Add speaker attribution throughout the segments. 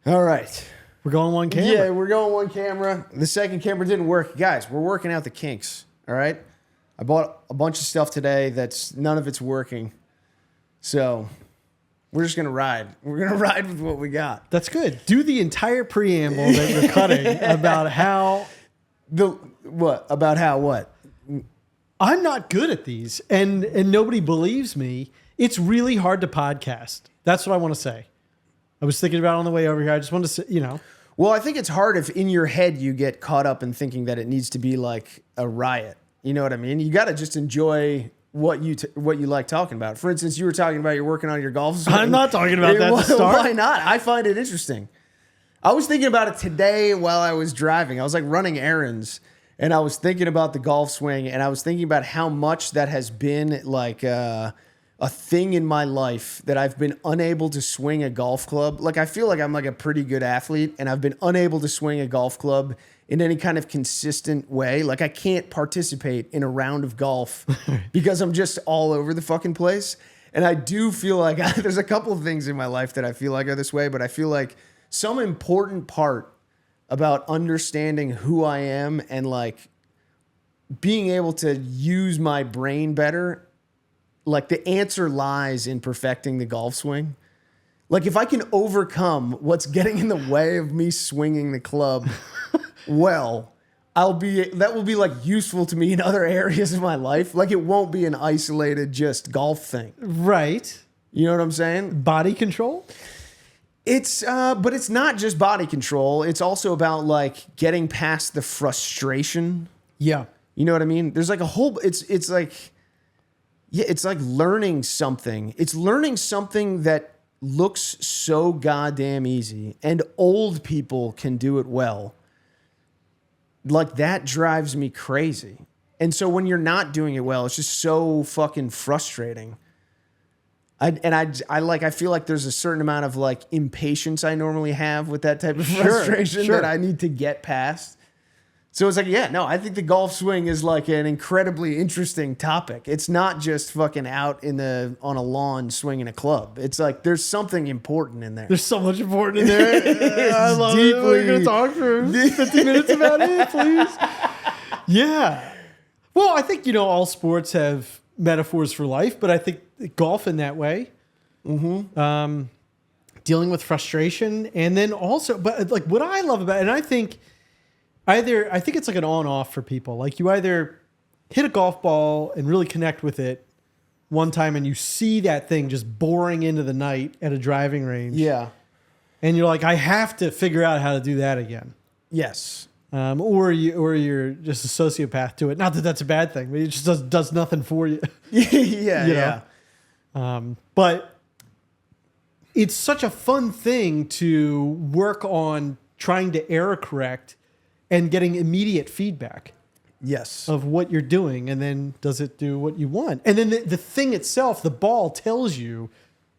Speaker 1: All right.
Speaker 2: We're going one camera.
Speaker 1: Yeah, we're going one camera. The second camera didn't work. Guys, we're working out the kinks. All right. I bought a bunch of stuff today that's none of it's working. So we're just going to ride. We're going to ride with what we got.
Speaker 2: That's good. Do the entire preamble that you're cutting about how...
Speaker 1: About how what?
Speaker 2: I'm not good at these, and nobody believes me. It's really hard to podcast. That's what I want to say. I was thinking about it on the way over here. I just wanted to say,
Speaker 1: Well, I think it's hard if in your head you get caught up in thinking that it needs to be like a riot. You know what I mean? You got to just enjoy what you like talking about. For instance, you were talking about you're working on your golf swing.
Speaker 2: I'm not talking about that to start.
Speaker 1: Why not? I find it interesting. I was thinking about it today while I was driving. I was like running errands, and I was thinking about the golf swing, and I was thinking about how much that has been like a thing in my life that I've been unable to swing a golf club. Like, I feel like I'm like a pretty good athlete, and I've been unable to swing a golf club in any kind of consistent way. Like, I can't participate in a round of golf because I'm just all over the fucking place. And I do feel like there's a couple of things in my life that I feel like are this way, but I feel like some important part about understanding who I am and like being able to use my brain better, like the answer lies in perfecting the golf swing. Like, if I can overcome what's getting in the way of me swinging the club well, that will be like useful to me in other areas of my life. Like, it won't be an isolated just golf thing.
Speaker 2: Right.
Speaker 1: You know what I'm saying?
Speaker 2: Body control?
Speaker 1: But it's not just body control. It's also about like getting past the frustration.
Speaker 2: Yeah.
Speaker 1: You know what I mean? There's like a whole, it's like learning something. It's learning something that looks so goddamn easy, and old people can do it well. Like, that drives me crazy. And so when you're not doing it well, it's just so fucking frustrating. I feel like there's a certain amount of like impatience I normally have with that type of frustration that I need to get past. So it's like, yeah, no, I think the golf swing is like an incredibly interesting topic. It's not just fucking out on a lawn swinging a club. It's like there's something important in there.
Speaker 2: There's so much important in there. I love it. We're going to talk for 50 minutes about it, please. Yeah. Well, I think, all sports have metaphors for life, but I think golf in that way, dealing with frustration, and then also, but like what I love about it, and I think it's like an on-off for people. Like, you either hit a golf ball and really connect with it one time, and you see that thing just boring into the night at a driving range.
Speaker 1: Yeah.
Speaker 2: And you're like, I have to figure out how to do that again.
Speaker 1: Yes.
Speaker 2: Or you're just a sociopath to it. Not that that's a bad thing, but it just does nothing for you.
Speaker 1: Yeah.
Speaker 2: But it's such a fun thing to work on trying to error correct and getting immediate feedback.
Speaker 1: Yes.
Speaker 2: Of what you're doing, and then does it do what you want? And then the thing itself, the ball, tells you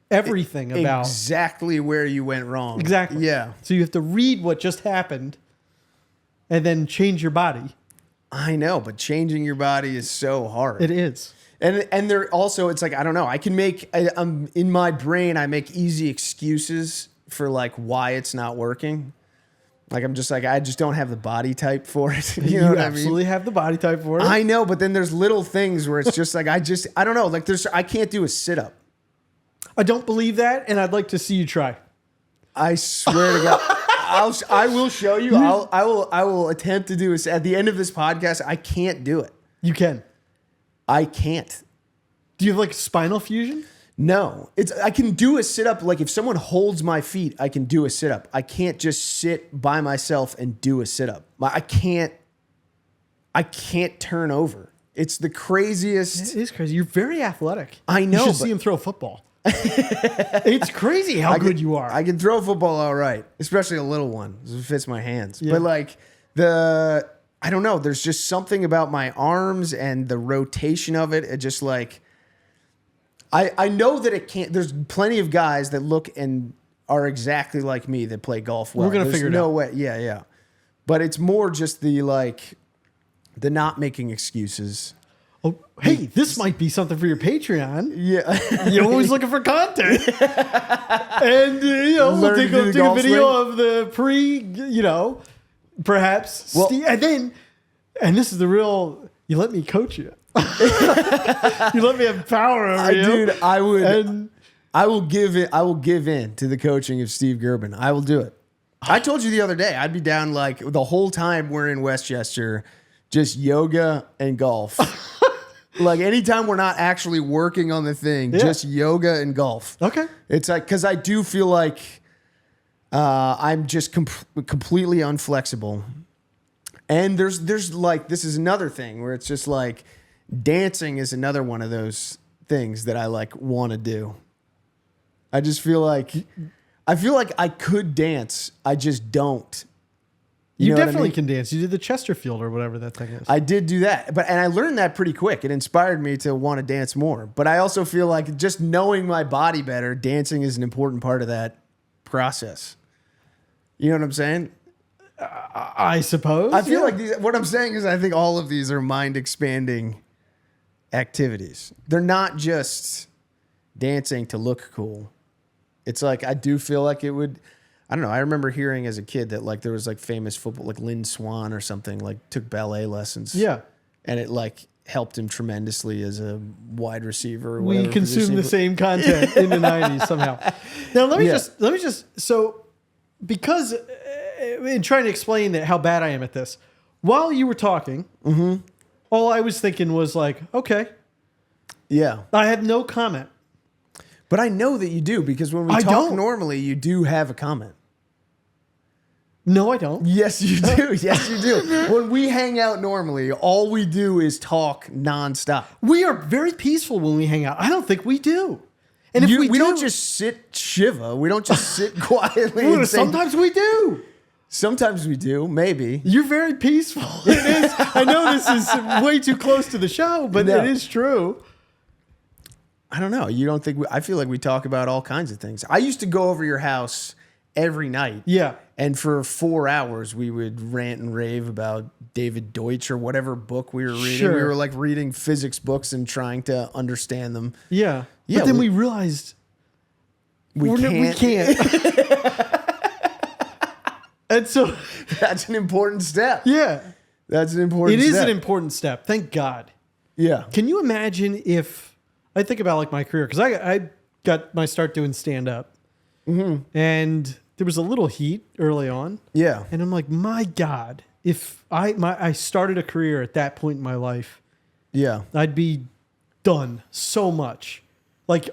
Speaker 2: everything about
Speaker 1: exactly where you went wrong.
Speaker 2: Exactly.
Speaker 1: Yeah.
Speaker 2: So you have to read what just happened and then change your body.
Speaker 1: I know, but changing your body is so hard.
Speaker 2: It is.
Speaker 1: And there also, it's like, I don't know, I'm in my brain, I make easy excuses for like why it's not working. Like, I'm just like, I just don't have the body type for it. You know what I mean?
Speaker 2: Absolutely have the body type for it.
Speaker 1: I know, but then there's little things where it's just like, I don't know, like I can't do a sit-up.
Speaker 2: I don't believe that, and I'd like to see you try.
Speaker 1: I swear to God. I will show you. I will attempt to do it. At the end of this podcast, I can't do it.
Speaker 2: You can.
Speaker 1: I can't.
Speaker 2: Do you have like spinal fusion?
Speaker 1: No. I can do a sit-up. Like, if someone holds my feet, I can do a sit-up. I can't just sit by myself and do a sit-up. I can't turn over. It's the craziest.
Speaker 2: It is crazy. You're very athletic.
Speaker 1: I know.
Speaker 2: You should see him throw a football. It's crazy how good you are.
Speaker 1: I can throw a football all right, especially a little one. It fits my hands.
Speaker 2: Yeah.
Speaker 1: But like I don't know. There's just something about my arms and the rotation of it. It just like, I know that it can't. There's plenty of guys that look and are exactly like me that play golf well.
Speaker 2: We're gonna figure it out.
Speaker 1: No way. Yeah. But it's more just the not making excuses.
Speaker 2: oh, hey, this might be something for your Patreon.
Speaker 1: Yeah.
Speaker 2: You're always looking for content. And, we'll
Speaker 1: Learn to
Speaker 2: take
Speaker 1: do
Speaker 2: a
Speaker 1: the golf
Speaker 2: video
Speaker 1: swing.
Speaker 2: of the perhaps.
Speaker 1: Well-
Speaker 2: And this is the real, you let me coach you. You let me have power over you.
Speaker 1: Dude, I would.
Speaker 2: And
Speaker 1: I will give in to the coaching of Steve Gerben. I will do it. I told you the other day, I'd be down like the whole time we're in Westchester, just yoga and golf. Like anytime we're not actually working on the thing, just yoga and golf.
Speaker 2: okay.
Speaker 1: It's like, because I do feel like I'm just completely unflexible. And there's like, this is another thing where it's just like dancing is another one of those things that I like want to do. I just feel like I could dance. I just don't.
Speaker 2: You
Speaker 1: know what I
Speaker 2: definitely
Speaker 1: mean?
Speaker 2: can dance. You did the Chesterfield or whatever that thing is.
Speaker 1: I did do that, and I learned that pretty quick. It inspired me to want to dance more. But I also feel like just knowing my body better, dancing is an important part of that process. You know what I'm saying?
Speaker 2: I suppose.
Speaker 1: I feel like what I'm saying is I think all of these are mind expanding activities. They're not just dancing to look cool. It's like, I do feel like it would, I don't know. I remember hearing as a kid that like there was like famous football, like Lynn Swan or something, like took ballet lessons.
Speaker 2: Yeah.
Speaker 1: And it like helped him tremendously as a wide receiver or whatever.
Speaker 2: We consume the
Speaker 1: position.
Speaker 2: same content in the 90s somehow. Now let me just so because in trying to explain that how bad I am at this, while you were talking, all I was thinking was like, okay.
Speaker 1: Yeah.
Speaker 2: I had no comment.
Speaker 1: But I know that you do, because when we
Speaker 2: I
Speaker 1: talk
Speaker 2: don't.
Speaker 1: normally, you do have a comment.
Speaker 2: No, I don't.
Speaker 1: Yes, you do. Yes, you do. When we hang out normally, all we do is talk nonstop.
Speaker 2: We are very peaceful when we hang out. I don't think we do. And if
Speaker 1: We
Speaker 2: do,
Speaker 1: don't just sit shiva. We don't just sit quietly. And say,
Speaker 2: sometimes we do.
Speaker 1: sometimes we do, maybe.
Speaker 2: You're very peaceful. It is. I know this is way too close to the show, but
Speaker 1: No.
Speaker 2: it is true.
Speaker 1: I don't know. You don't think I feel like we talk about all kinds of things. I used to go over your house every night.
Speaker 2: Yeah.
Speaker 1: And for 4 hours, we would rant and rave about David Deutsch or whatever book we were reading.
Speaker 2: Sure.
Speaker 1: We were like reading physics books and trying to understand them.
Speaker 2: Yeah.
Speaker 1: Yeah,
Speaker 2: But then we realized
Speaker 1: We
Speaker 2: we can't. And so,
Speaker 1: That's an important step.
Speaker 2: yeah,
Speaker 1: That's an important
Speaker 2: it
Speaker 1: step.
Speaker 2: is an important step. Thank God.
Speaker 1: Yeah.
Speaker 2: Can you imagine if I think about like my career? Because I got my start doing stand up, and there was a little heat early on.
Speaker 1: Yeah.
Speaker 2: And I'm like, my God, if I started a career at that point in my life,
Speaker 1: Yeah.
Speaker 2: I'd be done so much. Like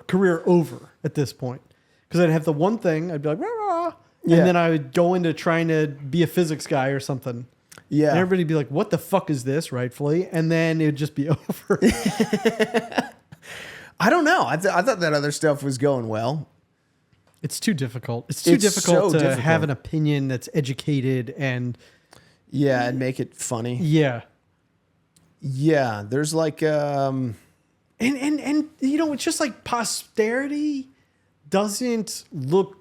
Speaker 2: career over at this point. Because I'd have the one thing, I'd be like, rah, rah,
Speaker 1: Yeah.
Speaker 2: and then I would go into trying to be a physics guy or something.
Speaker 1: Yeah.
Speaker 2: And everybody'd be like, what the fuck is this, rightfully? And then it'd just be over.
Speaker 1: I don't know. I thought that other stuff was going well.
Speaker 2: It's too difficult. It's too
Speaker 1: It's
Speaker 2: difficult
Speaker 1: so
Speaker 2: to
Speaker 1: difficult.
Speaker 2: have an opinion that's educated and
Speaker 1: Yeah, and make it funny.
Speaker 2: yeah.
Speaker 1: Yeah, there's like
Speaker 2: And it's just like posterity doesn't look,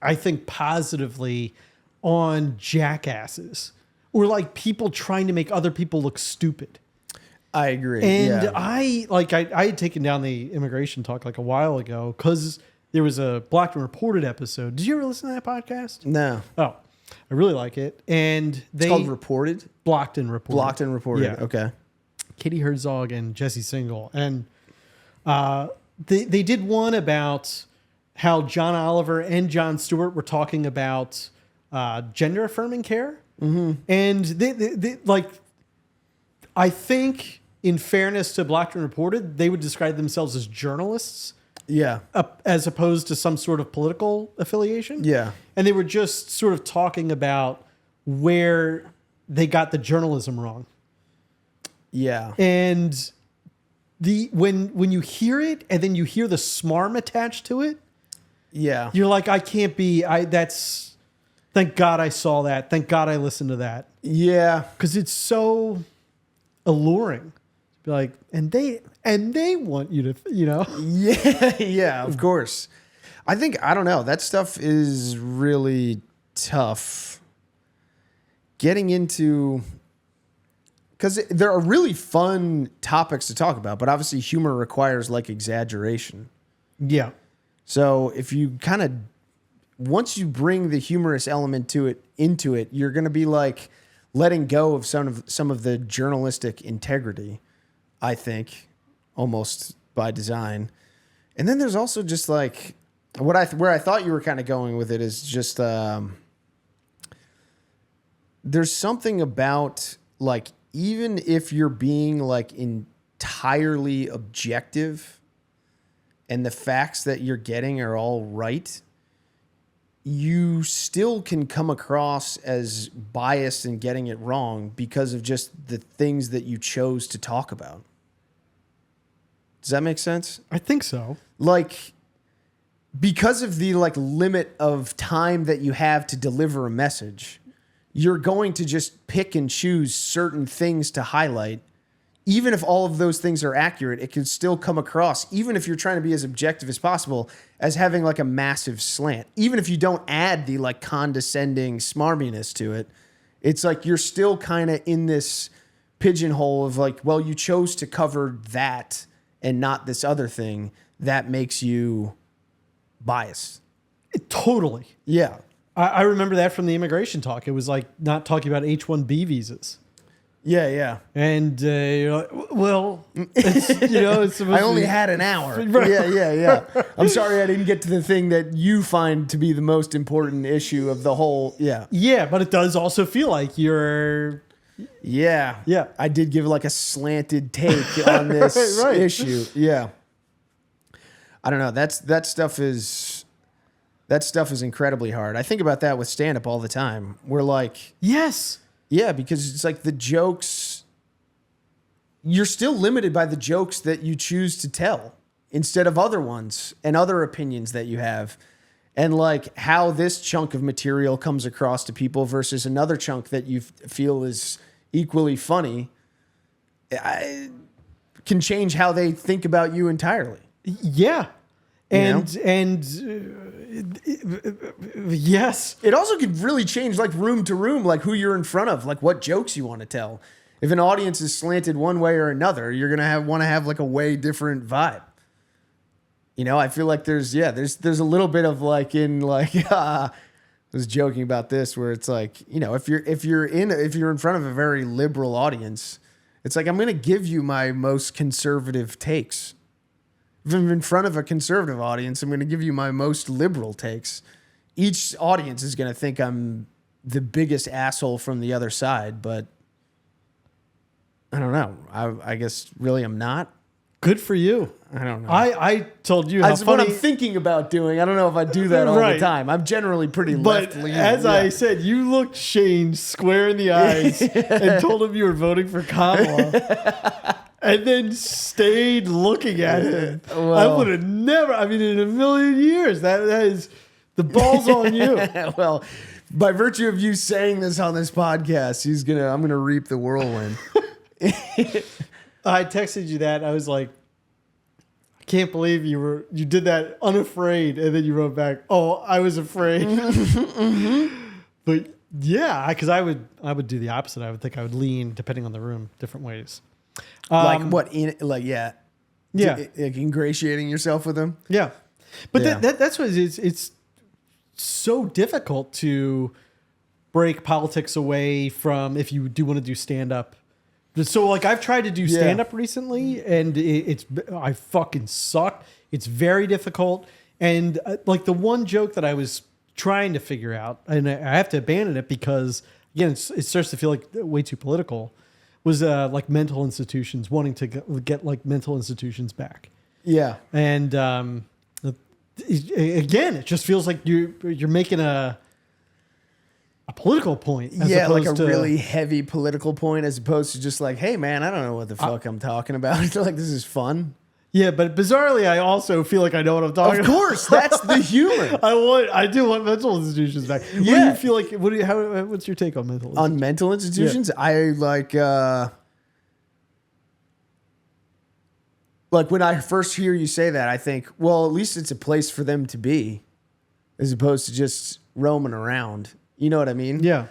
Speaker 2: I think, positively on jackasses or like people trying to make other people look stupid.
Speaker 1: I agree.
Speaker 2: And
Speaker 1: yeah.
Speaker 2: I had taken down the immigration talk like a while ago because there was a Blocked and Reported episode. Did you ever listen to that podcast?
Speaker 1: No.
Speaker 2: Oh, I really like it. And
Speaker 1: It's called Reported?
Speaker 2: Blocked and Reported.
Speaker 1: Blocked and Reported.
Speaker 2: Yeah.
Speaker 1: Okay.
Speaker 2: Katie Herzog and Jesse Singal. And they did one about how John Oliver and Jon Stewart were talking about gender affirming care. Mm-hmm. And they like, I think in fairness to Blocked and Reported, they would describe themselves as journalists
Speaker 1: Yeah.
Speaker 2: as opposed to some sort of political affiliation.
Speaker 1: Yeah.
Speaker 2: And they were just sort of talking about where they got the journalism wrong.
Speaker 1: Yeah.
Speaker 2: And when you hear it and then you hear the smarm attached to it,
Speaker 1: Yeah.
Speaker 2: you're like, thank God I saw that. Thank God I listened to that.
Speaker 1: Yeah.
Speaker 2: Because it's so alluring. Be like, and they want you to,
Speaker 1: Yeah. Yeah, of course. I don't know. That stuff is really tough. Getting into because there are really fun topics to talk about, but obviously humor requires like exaggeration.
Speaker 2: Yeah.
Speaker 1: So if you kind of, once you bring the humorous element into it, you're going to be like letting go of some of the journalistic integrity, I think, almost by design. And then there's also just like where I thought you were kind of going with it is just there's something about like, even if you're being like entirely objective and the facts that you're getting are all right, you still can come across as biased and getting it wrong because of just the things that you chose to talk about. Does that make sense?
Speaker 2: I think so.
Speaker 1: Like, because of the like limit of time that you have to deliver a message, you're going to just pick and choose certain things to highlight. Even if all of those things are accurate, it can still come across, even if you're trying to be as objective as possible, as having like a massive slant. Even if you don't add the like condescending smarminess to it, it's like you're still kind of in this pigeonhole of like, well, you chose to cover that and not this other thing. That makes you biased.
Speaker 2: Totally.
Speaker 1: Yeah.
Speaker 2: I remember that from the immigration talk. It was like not talking about H-1B visas.
Speaker 1: Yeah, yeah.
Speaker 2: And you're like, well, it's, it's supposed
Speaker 1: I only had an hour. Yeah. I'm sorry I didn't get to the thing that you find to be the most important issue of the whole. Yeah.
Speaker 2: Yeah, but it does also feel like you're.
Speaker 1: Yeah.
Speaker 2: Yeah.
Speaker 1: I did give like a slanted take on this
Speaker 2: right.
Speaker 1: issue. Yeah. I don't know. That stuff is incredibly hard. I think about that with stand-up all the time. We're like,
Speaker 2: yes.
Speaker 1: Yeah, because it's like the jokes, you're still limited by the jokes that you choose to tell instead of other ones and other opinions that you have. And like how this chunk of material comes across to people versus another chunk that you feel is equally funny can change how they think about you entirely.
Speaker 2: Yeah. And yes,
Speaker 1: it also could really change like room to room, like who you're in front of, like what jokes you want to tell. If an audience is slanted one way or another, you're going to want to have like a way different vibe. I feel like there's a little bit of like in like, I was joking about this where it's like, if you're in front of a very liberal audience, it's like, I'm going to give you my most conservative takes. If I'm in front of a conservative audience, I'm going to give you my most liberal takes. Each audience is going to think I'm the biggest asshole from the other side, but I don't know. I guess really I'm not.
Speaker 2: Good for you.
Speaker 1: I don't know.
Speaker 2: I told you how
Speaker 1: That's
Speaker 2: funny.
Speaker 1: what I'm thinking about doing. I don't know if I do that all the time. I'm generally pretty left-leaning.
Speaker 2: As I said, you looked Shane square in the eyes and told him you were voting for Kamala. And then stayed looking at him.
Speaker 1: Well,
Speaker 2: I would have never, in a million years, that is, the ball's on you.
Speaker 1: Well, by virtue of you saying this on this podcast, I'm gonna reap the whirlwind.
Speaker 2: I texted you that. I was like, I can't believe you did that unafraid. And then you wrote back, oh, I was afraid. But yeah, because I would do the opposite. I would think I would lean, depending on the room, different ways.
Speaker 1: Like what? Yeah.
Speaker 2: Like
Speaker 1: ingratiating yourself with them.
Speaker 2: Yeah. But
Speaker 1: Yeah.
Speaker 2: that's what it's so difficult to break politics away from if you do want to do stand up. So like I've tried to do stand up recently and I fucking suck. It's very difficult. And like the one joke that I was trying to figure out, and I have to abandon it because again, it starts to feel like way too political, was like mental institutions, wanting to get like mental institutions back.
Speaker 1: Yeah.
Speaker 2: And again, it just feels like you're making a political point.
Speaker 1: Yeah, like a really heavy political point as opposed to just like, hey man, I don't know what the fuck I'm talking about. Like this is fun.
Speaker 2: Yeah, but bizarrely, I also feel like I know what I'm talking about.
Speaker 1: Of course, that's the humor.
Speaker 2: I do want mental institutions back. What do you feel like? What's your take on mental institutions?
Speaker 1: On mental institutions? Yeah. I like when I first hear you say that, I think, well, at least it's a place for them to be as opposed to just roaming around. You know what I mean?
Speaker 2: Yeah.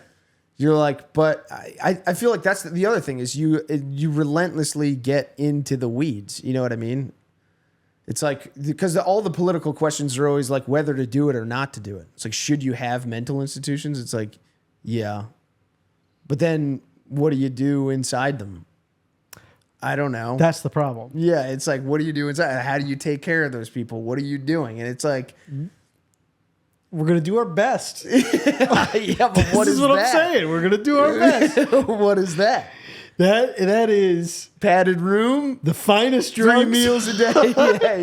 Speaker 1: You're like, but I feel like that's the other thing is you relentlessly get into the weeds. You know what I mean? It's like, because all the political questions are always like whether to do it or not to do it. It's like, should you have mental institutions? It's like, yeah. But then what do you do inside them? I don't know.
Speaker 2: That's the problem.
Speaker 1: Yeah, it's like, what do you do inside? How do you take care of those people? What are you doing? And it's like,
Speaker 2: we're going to do our best.
Speaker 1: yeah, but what
Speaker 2: this is what
Speaker 1: that?
Speaker 2: I'm saying. We're going to do our best.
Speaker 1: What is that?
Speaker 2: That is
Speaker 1: Padded room,
Speaker 2: the finest
Speaker 1: 3
Speaker 2: drugs.
Speaker 1: meals a day.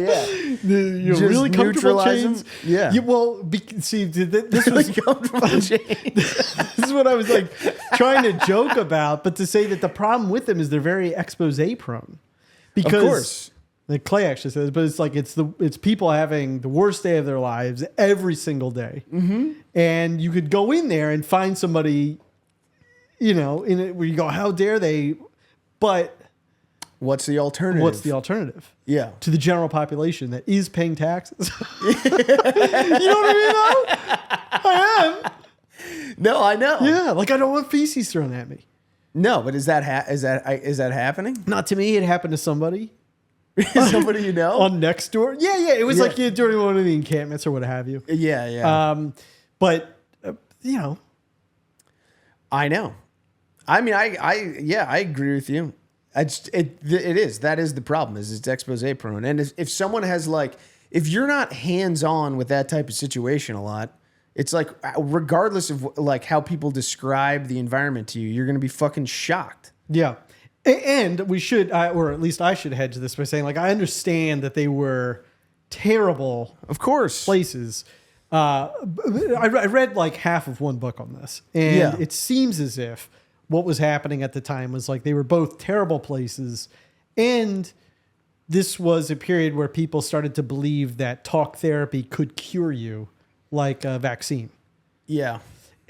Speaker 1: Yeah.
Speaker 2: Just really comfortable
Speaker 1: neutralize
Speaker 2: chains.
Speaker 1: them? Yeah.
Speaker 2: See, this was
Speaker 1: Comfortable chains.
Speaker 2: this is what I was like trying to joke about, but to say that the problem with them is they're very expose prone. Because
Speaker 1: Of course.
Speaker 2: like Clay actually says, but it's like it's people having the worst day of their lives every single day, and you could go in there and find somebody, in it where you go, how dare they? But
Speaker 1: What's the alternative?
Speaker 2: what's the alternative?
Speaker 1: Yeah.
Speaker 2: To the general population that is paying taxes. You know what I mean? Though? I am.
Speaker 1: No, I know.
Speaker 2: Yeah, like I don't want feces thrown at me.
Speaker 1: No, but is that happening?
Speaker 2: Not to me. It happened to somebody.
Speaker 1: Somebody you know?
Speaker 2: On Nextdoor. Yeah. It was
Speaker 1: Yeah.
Speaker 2: like during one of the encampments or what have you.
Speaker 1: Yeah.
Speaker 2: But
Speaker 1: I know. I mean, I agree with you. That is the problem, is it's expose prone. And if someone has if you're not hands on with that type of situation a lot, it's like, regardless of how people describe the environment to you, you're going to be fucking shocked.
Speaker 2: Yeah. And we should, or at least I should hedge this by saying, I understand that they were terrible,
Speaker 1: Of course.
Speaker 2: places. I read half of one book on this, and it seems as if what was happening at the time was they were both terrible places, and this was a period where people started to believe that talk therapy could cure you like a vaccine.
Speaker 1: Yeah.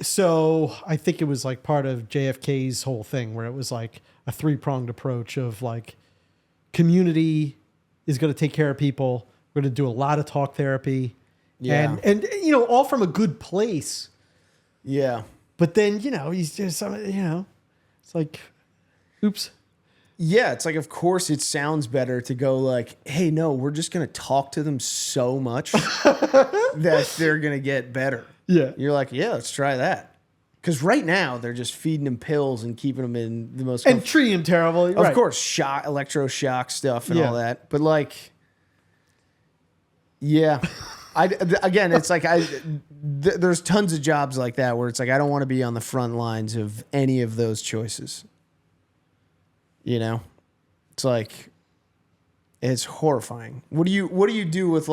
Speaker 2: So I think it was part of JFK's whole thing, where it was a 3-pronged approach of community is going to take care of people. We're going to do a lot of talk therapy.
Speaker 1: Yeah.
Speaker 2: And all from a good place.
Speaker 1: Yeah.
Speaker 2: But then, he's just, it's like, oops.
Speaker 1: Yeah, it's of course it sounds better to go hey, no, we're just going to talk to them so much that they're going to get better.
Speaker 2: Yeah.
Speaker 1: You're yeah, let's try that. Because right now they're just feeding them pills and keeping them in the most...
Speaker 2: And treating them terribly.
Speaker 1: Of course, electroshock stuff and all that. But yeah. Again, it's there's tons of jobs like that where it's I don't want to be on the front lines of any of those choices. It's it's horrifying. What do you do with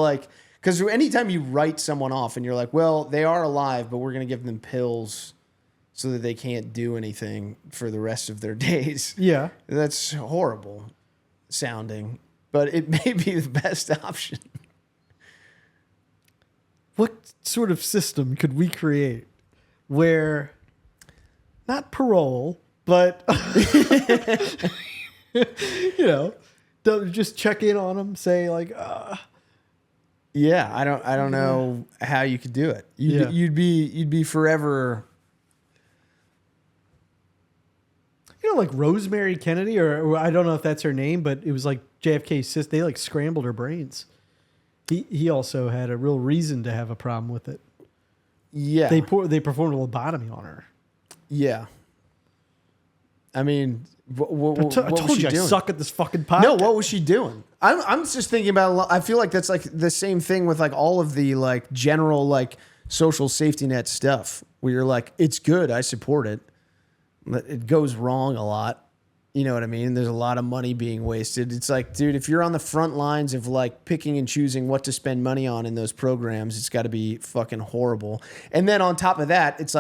Speaker 1: because anytime you write someone off and you're well, they are alive, but we're going to give them pills so that they can't do anything for the rest of their days.
Speaker 2: Yeah.
Speaker 1: That's horrible sounding, but it may be the best option.
Speaker 2: What sort of system could we create where not parole, but they'll just check in on them, say
Speaker 1: Yeah, I don't know how you could do it. You'd be forever.
Speaker 2: Rosemary Kennedy, or I don't know if that's her name, but it was JFK's sister. They scrambled her brains. He also had a real reason to have a problem with it.
Speaker 1: Yeah,
Speaker 2: they performed a lobotomy on her.
Speaker 1: Yeah, I mean, what
Speaker 2: I told
Speaker 1: was she
Speaker 2: you
Speaker 1: doing?
Speaker 2: I suck at this fucking podcast.
Speaker 1: No, what was she doing? I'm just thinking about. I feel that's the same thing with all of the general social safety net stuff, where you're it's good, I support it, but it goes wrong a lot. You know what I mean? There's a lot of money being wasted. It's dude, if you're on the front lines of picking and choosing what to spend money on in those programs, it's got to be fucking horrible. And then on top of that, it's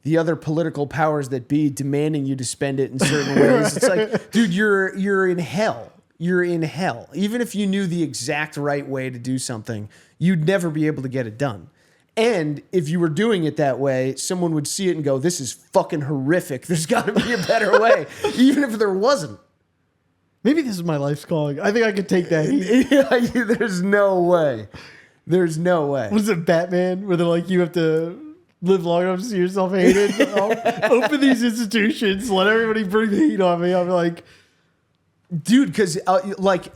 Speaker 1: the other political powers that be demanding you to spend it in certain ways. It's dude, you're in hell. You're in hell. Even if you knew the exact right way to do something, you'd never be able to get it done. And if you were doing it that way, someone would see it and go, this is fucking horrific. There's got to be a better way, even if there wasn't.
Speaker 2: Maybe this is my life's calling. I think I could take that.
Speaker 1: There's no way. There's no way.
Speaker 2: Was it Batman where they're you have to live long enough to see yourself hated. I'll open these institutions, let everybody bring the heat on me. I'm like,
Speaker 1: dude, because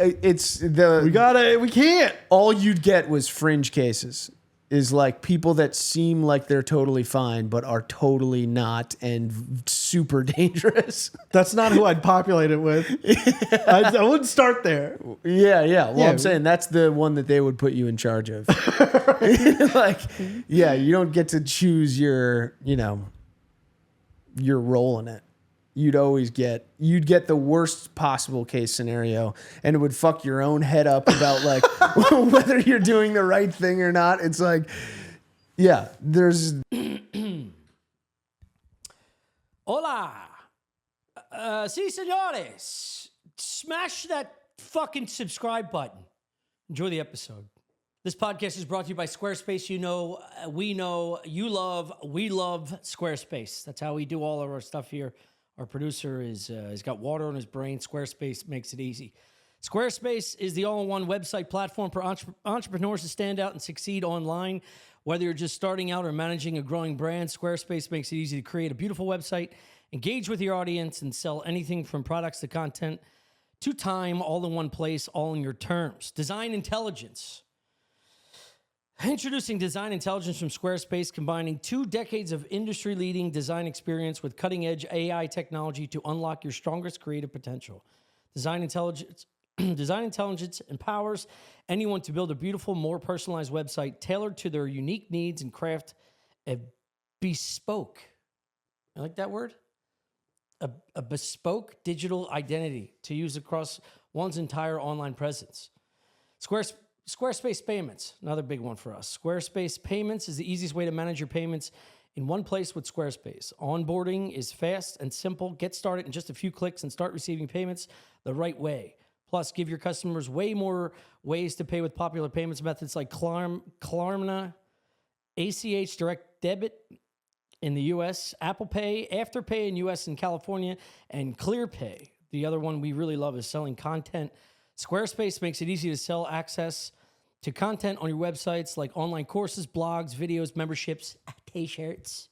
Speaker 1: it's
Speaker 2: we can't.
Speaker 1: All you'd get was fringe cases. Is like people that seem like they're totally fine, but are totally not and super dangerous.
Speaker 2: That's not who I'd populate it with. I wouldn't start there.
Speaker 1: Yeah. Well, I'm saying that's the one that they would put you in charge of. Like, yeah, you don't get to choose your role in it. You'd get the worst possible case scenario, and it would fuck your own head up about like whether you're doing the right thing or not. It's like, yeah, there's.
Speaker 3: Hola. Si, senores. Smash that fucking subscribe button. Enjoy the episode. This podcast is brought to you by Squarespace. We love Squarespace. That's how we do all of our stuff here. Our producer has got water on his brain. Squarespace makes it easy. Squarespace is the all-in-one website platform for entrepreneurs to stand out and succeed online. Whether you're just starting out or managing a growing brand, Squarespace makes it easy to create a beautiful website, engage with your audience, and sell anything from products to content to time, all in one place, all in your terms. Design intelligence. Introducing Design Intelligence from Squarespace, combining 2 decades of industry-leading design experience with cutting-edge AI technology to unlock your strongest creative potential. Design Intelligence empowers anyone to build a beautiful, more personalized website tailored to their unique needs and craft a bespoke, I like that word? A bespoke digital identity to use across one's entire online presence. Squarespace Payments, another big one for us. Squarespace Payments is the easiest way to manage your payments in one place with Squarespace. Onboarding is fast and simple. Get started in just a few clicks and start receiving payments the right way. Plus, give your customers way more ways to pay with popular payments methods like Klarna, ACH Direct Debit in the U.S., Apple Pay, Afterpay in U.S. and California, and ClearPay. The other one we really love is selling content. Squarespace makes it easy to sell access to content on your websites like online courses, blogs, videos, memberships, t-shirts.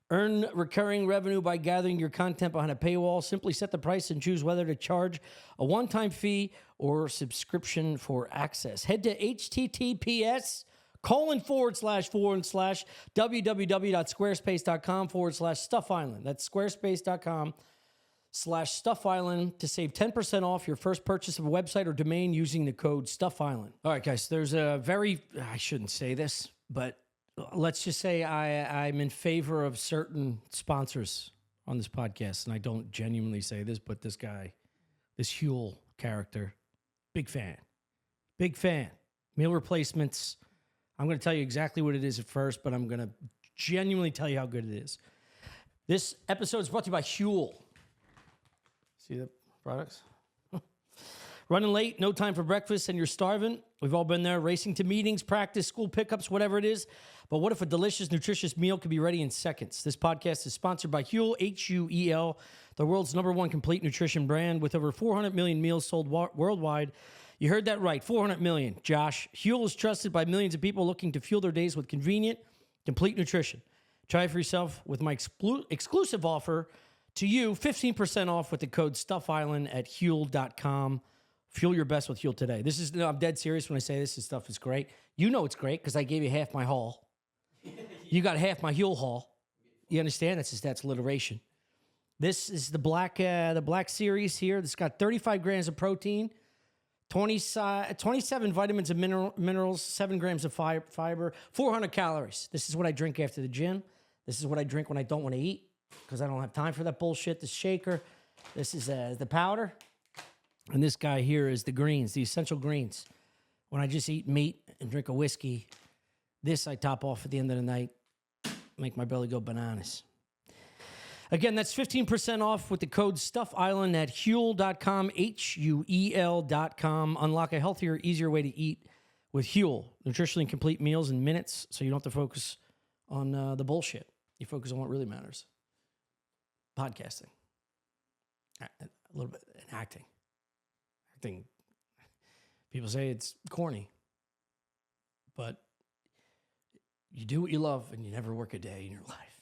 Speaker 3: Earn recurring revenue by gathering your content behind a paywall. Simply set the price and choose whether to charge a one-time fee or subscription for access. Head to https://www.squarespace.com/Stuff Island. That's squarespace.com/Stuff Island to save 10% off your first purchase of a website or domain using the code Stuff Island. All right, guys, there's a I shouldn't say this, but let's just say I'm in favor of certain sponsors on this podcast, and I don't genuinely say this, but this guy, this Huel character, big fan. Meal replacements. I'm going to tell you exactly what it is at first, but I'm going to genuinely tell you how good it is. This episode is brought to you by Huel. See the products? Running late, no time for breakfast, and you're starving. We've all been there, racing to meetings, practice, school pickups, whatever it is. But what if a delicious, nutritious meal could be ready in seconds? This podcast is sponsored by Huel, Huel, the world's #1 complete nutrition brand with over 400 million meals sold worldwide. You heard that right, 400 million, Josh. Huel is trusted by millions of people looking to fuel their days with convenient, complete nutrition. Try it for yourself with my exclusive offer to you, 15% off with the code StuffIsland at Huel.com. Fuel your best with Huel today. I'm dead serious when I say this stuff is great. You know it's great because I gave you half my haul. You got half my Huel haul. You understand? That's alliteration. This is the black series here. This got 35 grams of protein, 27 vitamins and minerals, 7 grams of fiber, 400 calories. This is what I drink after the gym. This is what I drink when I don't want to eat because I don't have time for that bullshit. This shaker. This is the powder. And this guy here is the greens, the essential greens. When I just eat meat and drink a whiskey, this I top off at the end of the night, make my belly go bananas. Again, that's 15% off with the code StuffIsland at Huel.com, Huel.com. Unlock a healthier, easier way to eat with Huel. Nutritionally complete meals in minutes, so you don't have to focus on the bullshit. You focus on what really matters. Podcasting. A little bit in acting. People say it's corny, but You do what you love and you never work a day in your life.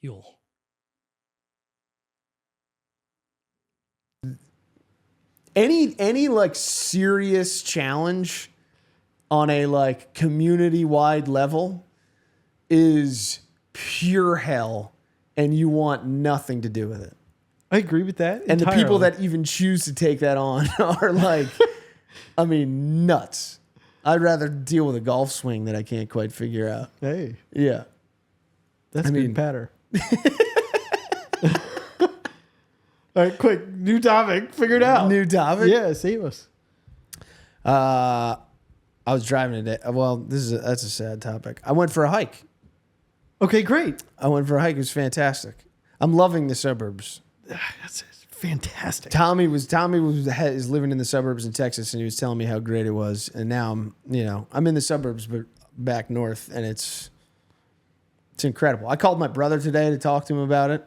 Speaker 3: You'll.
Speaker 1: Any like serious challenge on a like community wide level is pure hell, and you want nothing to do with it.
Speaker 2: I agree with that.
Speaker 1: And
Speaker 2: entirely.
Speaker 1: the people that even choose to take that on are like, I mean, nuts. I'd rather deal with a golf swing that I can't quite figure out.
Speaker 2: Hey,
Speaker 1: Yeah.
Speaker 2: that's
Speaker 1: I
Speaker 2: a
Speaker 1: mean-
Speaker 2: good patter. All right, quick, new topic. Figure it out.
Speaker 1: New topic?
Speaker 2: Yeah, save us.
Speaker 1: I was driving today. Well, that's a sad topic. I went for a hike.
Speaker 2: Okay, great.
Speaker 1: I went for a hike. It was fantastic. I'm loving the suburbs.
Speaker 2: That's fantastic.
Speaker 1: Tommy is living in the suburbs in Texas, and he was telling me how great it was. And now I'm in the suburbs, but back north, and it's incredible. I called my brother today to talk to him about it.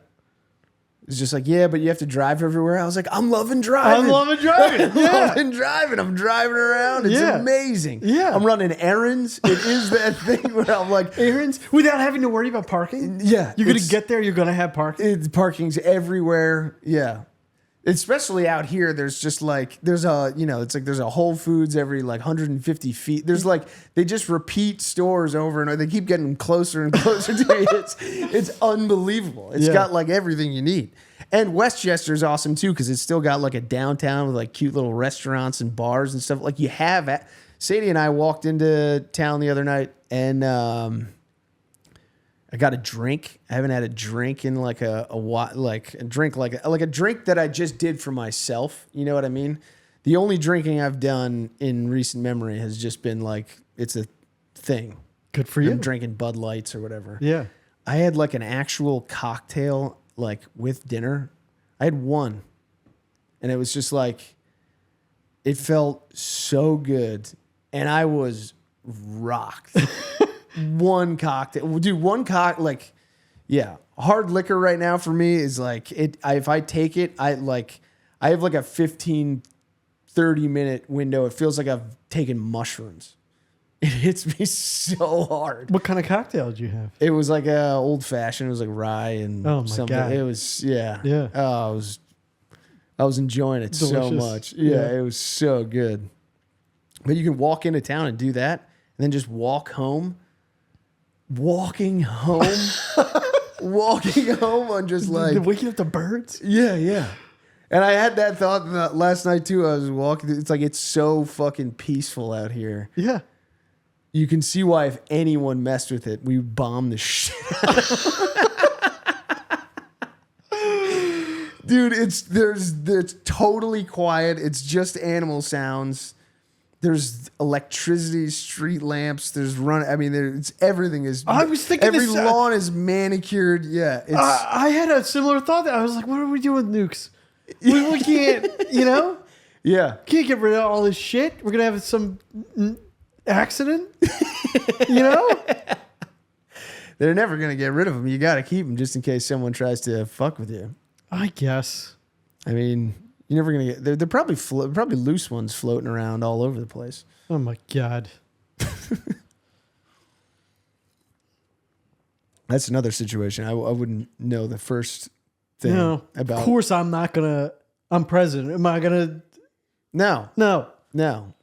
Speaker 1: He's just like, yeah, but you have to drive everywhere. I was like, I'm loving driving.
Speaker 2: I'm loving driving.
Speaker 1: I'm
Speaker 2: Yeah.
Speaker 1: loving driving. I'm driving around. It's
Speaker 2: Yeah.
Speaker 1: amazing.
Speaker 2: Yeah.
Speaker 1: I'm running errands. It is that thing where I'm like,
Speaker 2: Errands without having to worry about parking.
Speaker 1: yeah,
Speaker 2: You're going
Speaker 1: it's-
Speaker 2: to get there. You're going to have parking.
Speaker 1: Parking's everywhere. Yeah. Especially out here, there's just like, it's like there's a Whole Foods every like 150 feet. There's like, they just repeat stores over and over. They keep getting closer and closer to me. It's unbelievable. It's
Speaker 2: Yeah.
Speaker 1: got like everything you need. And Westchester's awesome too, because it's still got like a downtown with like cute little restaurants and bars and stuff. Like you have, Sadie and I walked into town the other night and, I got a drink. I haven't had a drink in like a drink that I just did for myself. You know what I mean? The only drinking I've done in recent memory has just been like, it's a thing.
Speaker 2: Good for you.
Speaker 1: I'm drinking Bud Lights or whatever.
Speaker 2: Yeah.
Speaker 1: I had like an actual cocktail like with dinner. I had one. And it was just like, it felt so good. And I was rocked. One cocktail, dude. Hard liquor right now for me is like it. If I take it, I have like a 15, 30-minute window. It feels like I've taken mushrooms. It hits me so hard.
Speaker 2: What kind of cocktail did you have?
Speaker 1: It was like a old fashioned. It was like rye and
Speaker 2: Oh my
Speaker 1: something.
Speaker 2: God.
Speaker 1: It was yeah.
Speaker 2: Yeah.
Speaker 1: Oh, I was enjoying it so
Speaker 2: Delicious.
Speaker 1: much. Yeah, it was so good. But you can walk into town and do that, and then just walk home. Walking home on just like
Speaker 2: waking up the birds.
Speaker 1: yeah. And I had that thought last night too. I was walking. It's like it's so fucking peaceful out here.
Speaker 2: Yeah.
Speaker 1: You can see why if anyone messed with it, we bombed the shit out of it. Dude, it's totally quiet. It's just animal sounds. There's electricity, street lamps. There's everything is.
Speaker 2: I was thinking
Speaker 1: every
Speaker 2: this,
Speaker 1: lawn is manicured. Yeah, it's
Speaker 2: I had a similar thought. That I was like, what are we doing with nukes? We can't,
Speaker 1: yeah.
Speaker 2: can't get rid of all this shit. We're gonna have some accident.
Speaker 1: They're never gonna get rid of them. You got to keep them just in case someone tries to fuck with you.
Speaker 2: I guess.
Speaker 1: I mean, you're never gonna get. They're probably probably loose ones floating around all over the place.
Speaker 2: Oh my God.
Speaker 1: That's another situation. I wouldn't know the first thing
Speaker 2: No.
Speaker 1: about.
Speaker 2: Of course, I'm not gonna. I'm president. Am I gonna?
Speaker 1: No.
Speaker 2: No.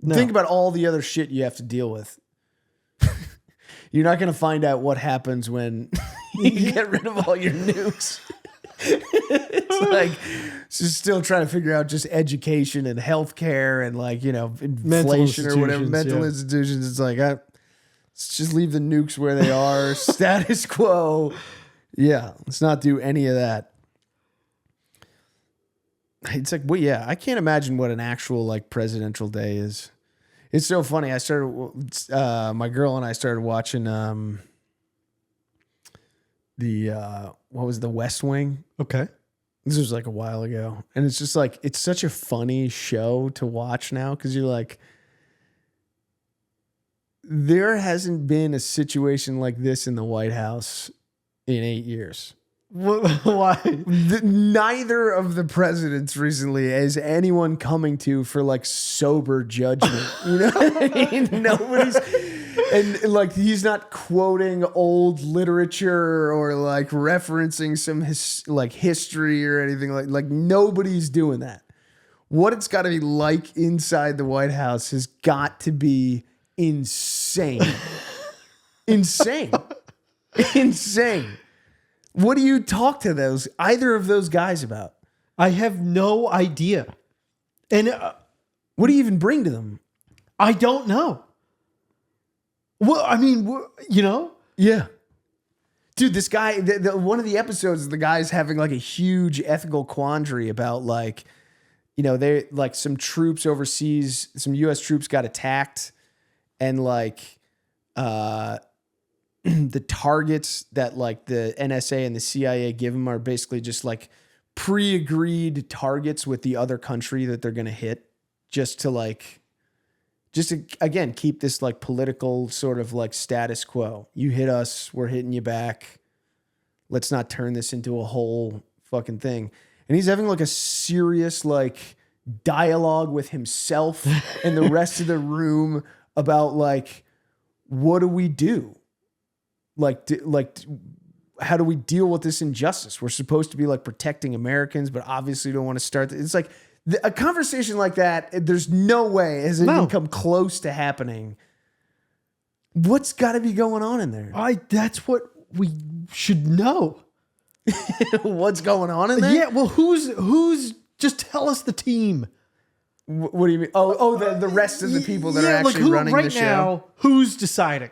Speaker 1: Think about all the other shit you have to deal with. You're not going to find out what happens when you get rid of all your nukes. It's like just still trying to figure out just education and healthcare and like, inflation or whatever, mental institutions. It's like, let's just leave the nukes where they are. Status quo. Yeah. Let's not do any of that. It's like, well, yeah, I can't imagine what an actual like presidential day is. It's so funny. I started, my girl and I started watching what was the West Wing?
Speaker 2: Okay.
Speaker 1: This was like a while ago. And it's just like, it's such a funny show to watch now because you're like, there hasn't been a situation like this in the White House in 8 years.
Speaker 2: Why?
Speaker 1: Neither of the presidents recently is anyone coming to for like sober judgment. You know what I mean? Nobody's, and like he's not quoting old literature or like referencing some history or anything like nobody's doing that. What it's got to be like inside the White House has got to be insane. Insane. Insane. What do you talk to either of those guys about?
Speaker 2: I have no idea. And
Speaker 1: What do you even bring to them?
Speaker 2: I don't know. Well, I mean, you know?
Speaker 1: Yeah. Dude, this guy, one of the episodes, the guy's having like a huge ethical quandary about like, you know, they like some troops overseas, some US troops got attacked and like, the targets that like the NSA and the CIA give them are basically just like pre-agreed targets with the other country that they're going to hit just to again, keep this like political sort of like status quo. You hit us, we're hitting you back. Let's not turn this into a whole fucking thing. And he's having like a serious like dialogue with himself and the rest of the room about like, what do we do? How do we deal with this injustice? We're supposed to be like protecting Americans, but obviously don't want to start. It's like a conversation like that. There's no way has it even come close to happening. What's got to be going on in there?
Speaker 2: That's what we should know.
Speaker 1: What's going on in there?
Speaker 2: Yeah. Well, who's just tell us the team.
Speaker 1: What do you mean? The rest of the people that are actually running the show.
Speaker 2: Now, who's deciding?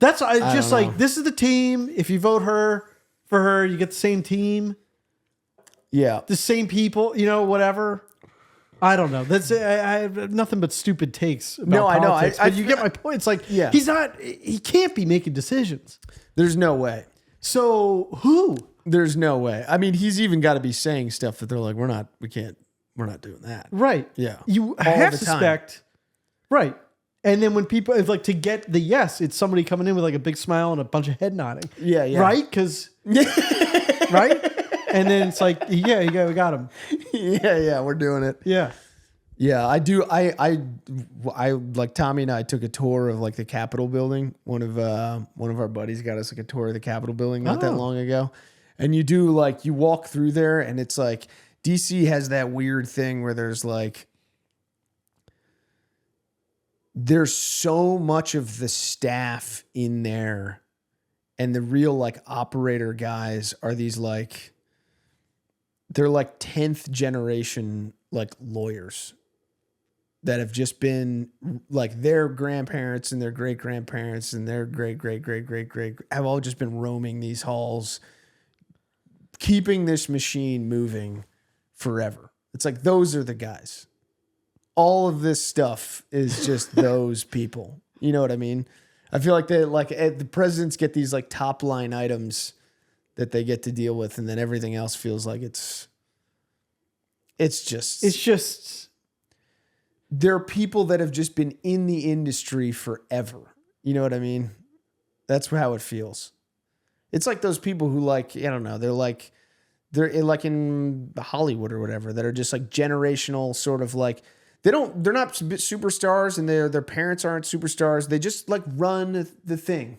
Speaker 2: That's just like, this is the team. If you vote for her, you get the same team.
Speaker 1: Yeah.
Speaker 2: The same people, you know, whatever. I don't know. That's I have nothing but stupid takes about politics. But you get my point. It's like,
Speaker 1: yeah.
Speaker 2: He can't be making decisions.
Speaker 1: There's no way.
Speaker 2: So who?
Speaker 1: There's no way. I mean, he's even got to be saying stuff that they're like, we're not doing that.
Speaker 2: Right.
Speaker 1: Yeah.
Speaker 2: You have to suspect. Right. And then when people, it's like to get the yes, it's somebody coming in with like a big smile and a bunch of head nodding.
Speaker 1: Yeah, yeah.
Speaker 2: Right? Because, right? And then it's like, yeah, we got him.
Speaker 1: Yeah, we're doing it.
Speaker 2: Yeah.
Speaker 1: Yeah, I do. I like Tommy and I took a tour of like the Capitol building. One of our buddies got us like a tour of the Capitol building not that long ago. And you do like, you walk through there and it's like, DC has that weird thing where there's so much of the staff in there and the real like operator guys are these like, they're like 10th generation like lawyers that have just been like their grandparents and their great grandparents and their great have all just been roaming these halls, keeping this machine moving forever. It's like, those are the guys. All of this stuff is just those people. You know what I mean? I feel like the presidents get these like top line items that they get to deal with, and then everything else feels like it's just there are people that have just been in the industry forever. You know what I mean? That's how it feels. It's like those people who like, I don't know, they're like in Hollywood or whatever, that are just like generational sort of like, they're not superstars and their parents aren't superstars. They just like run the thing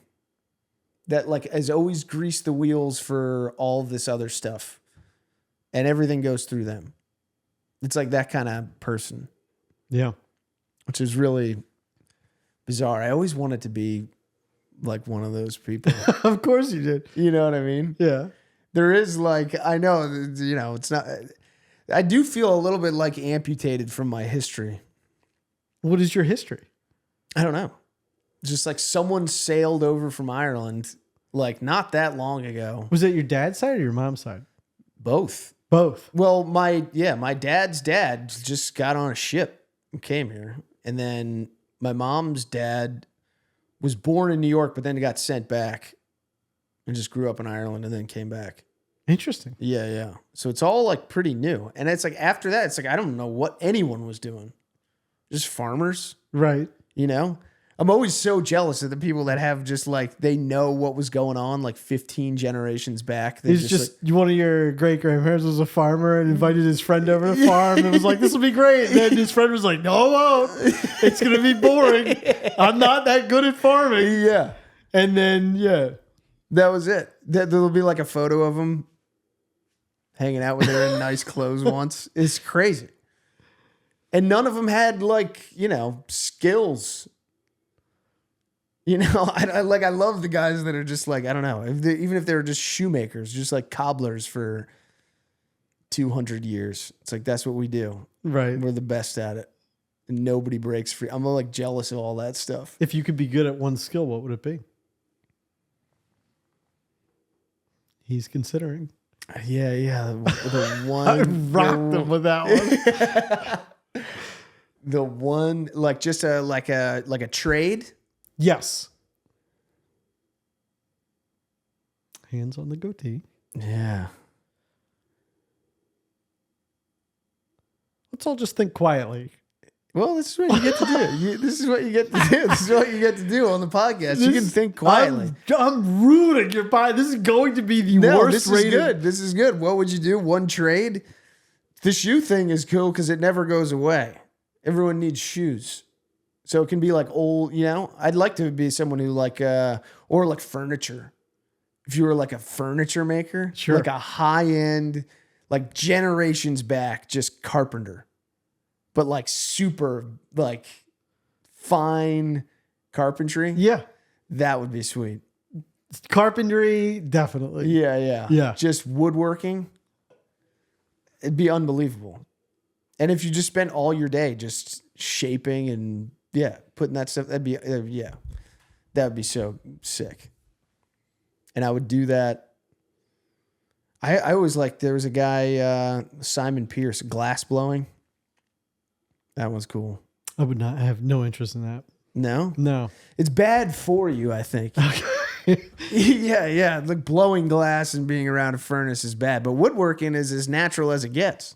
Speaker 1: that like has always greased the wheels for all this other stuff, and everything goes through them. It's like that kind of person.
Speaker 2: Yeah.
Speaker 1: Which is really bizarre. I always wanted to be like one of those people.
Speaker 2: Of course you did.
Speaker 1: You know what I mean?
Speaker 2: Yeah.
Speaker 1: There is like, I know, you know, it's not, I do feel a little bit like amputated from my history.
Speaker 2: What is your history?
Speaker 1: I don't know. Just like someone sailed over from Ireland like not that long ago.
Speaker 2: Was that your dad's side or your mom's side?
Speaker 1: Both. Well, my dad's dad just got on a ship and came here. And then my mom's dad was born in New York, but then got sent back and just grew up in Ireland and then came back.
Speaker 2: Interesting.
Speaker 1: Yeah. So it's all like pretty new. And it's like after that, it's like I don't know what anyone was doing. Just farmers.
Speaker 2: Right.
Speaker 1: You know? I'm always so jealous of the people that have just like, they know what was going on like 15 generations back. They
Speaker 2: He's just one of your great grandparents was a farmer and invited his friend over to farm and was like, this will be great. And then his friend was like, no, it won't. It's going to be boring. I'm not that good at farming.
Speaker 1: Yeah.
Speaker 2: And then, yeah.
Speaker 1: That was it. There'll be like a photo of them hanging out with her in nice clothes once. It's crazy. And none of them had like, skills. I love the guys that are just like, I don't know, even if they were just shoemakers, just like cobblers for 200 years. It's like, that's what we do.
Speaker 2: Right.
Speaker 1: We're the best at it. And nobody breaks free. I'm like jealous of all that stuff.
Speaker 2: If you could be good at one skill, what would it be? He's considering.
Speaker 1: Yeah. The one.
Speaker 2: I rocked him with that one.
Speaker 1: The one, like just like a trade.
Speaker 2: Yes. Hands on the goatee.
Speaker 1: Yeah.
Speaker 2: Let's all just think quietly.
Speaker 1: Well, this is what you get to do. This is what you get to do. This is what you get to do on the podcast. You can think quietly.
Speaker 2: I'm ruining your pie. This is going to be the worst
Speaker 1: this
Speaker 2: rated.
Speaker 1: is good. This is good. What would you do? One trade? The shoe thing is cool because it never goes away. Everyone needs shoes. So it can be like old, I'd like to be someone who or like furniture. If you were like a furniture maker,
Speaker 2: sure.
Speaker 1: Like a high end, like generations back, just carpenter, but like super, like fine carpentry.
Speaker 2: Yeah.
Speaker 1: That would be sweet.
Speaker 2: Carpentry, definitely.
Speaker 1: Yeah. Just woodworking. It'd be unbelievable. And if you just spent all your day just shaping and putting that stuff, that'd be, that would be so sick. And I would do that. I always there was a guy, Simon Pierce, glass blowing. That one's cool.
Speaker 2: I have no interest in that.
Speaker 1: No?
Speaker 2: No.
Speaker 1: It's bad for you, I think. Okay. Yeah. Like blowing glass and being around a furnace is bad, but woodworking is as natural as it gets.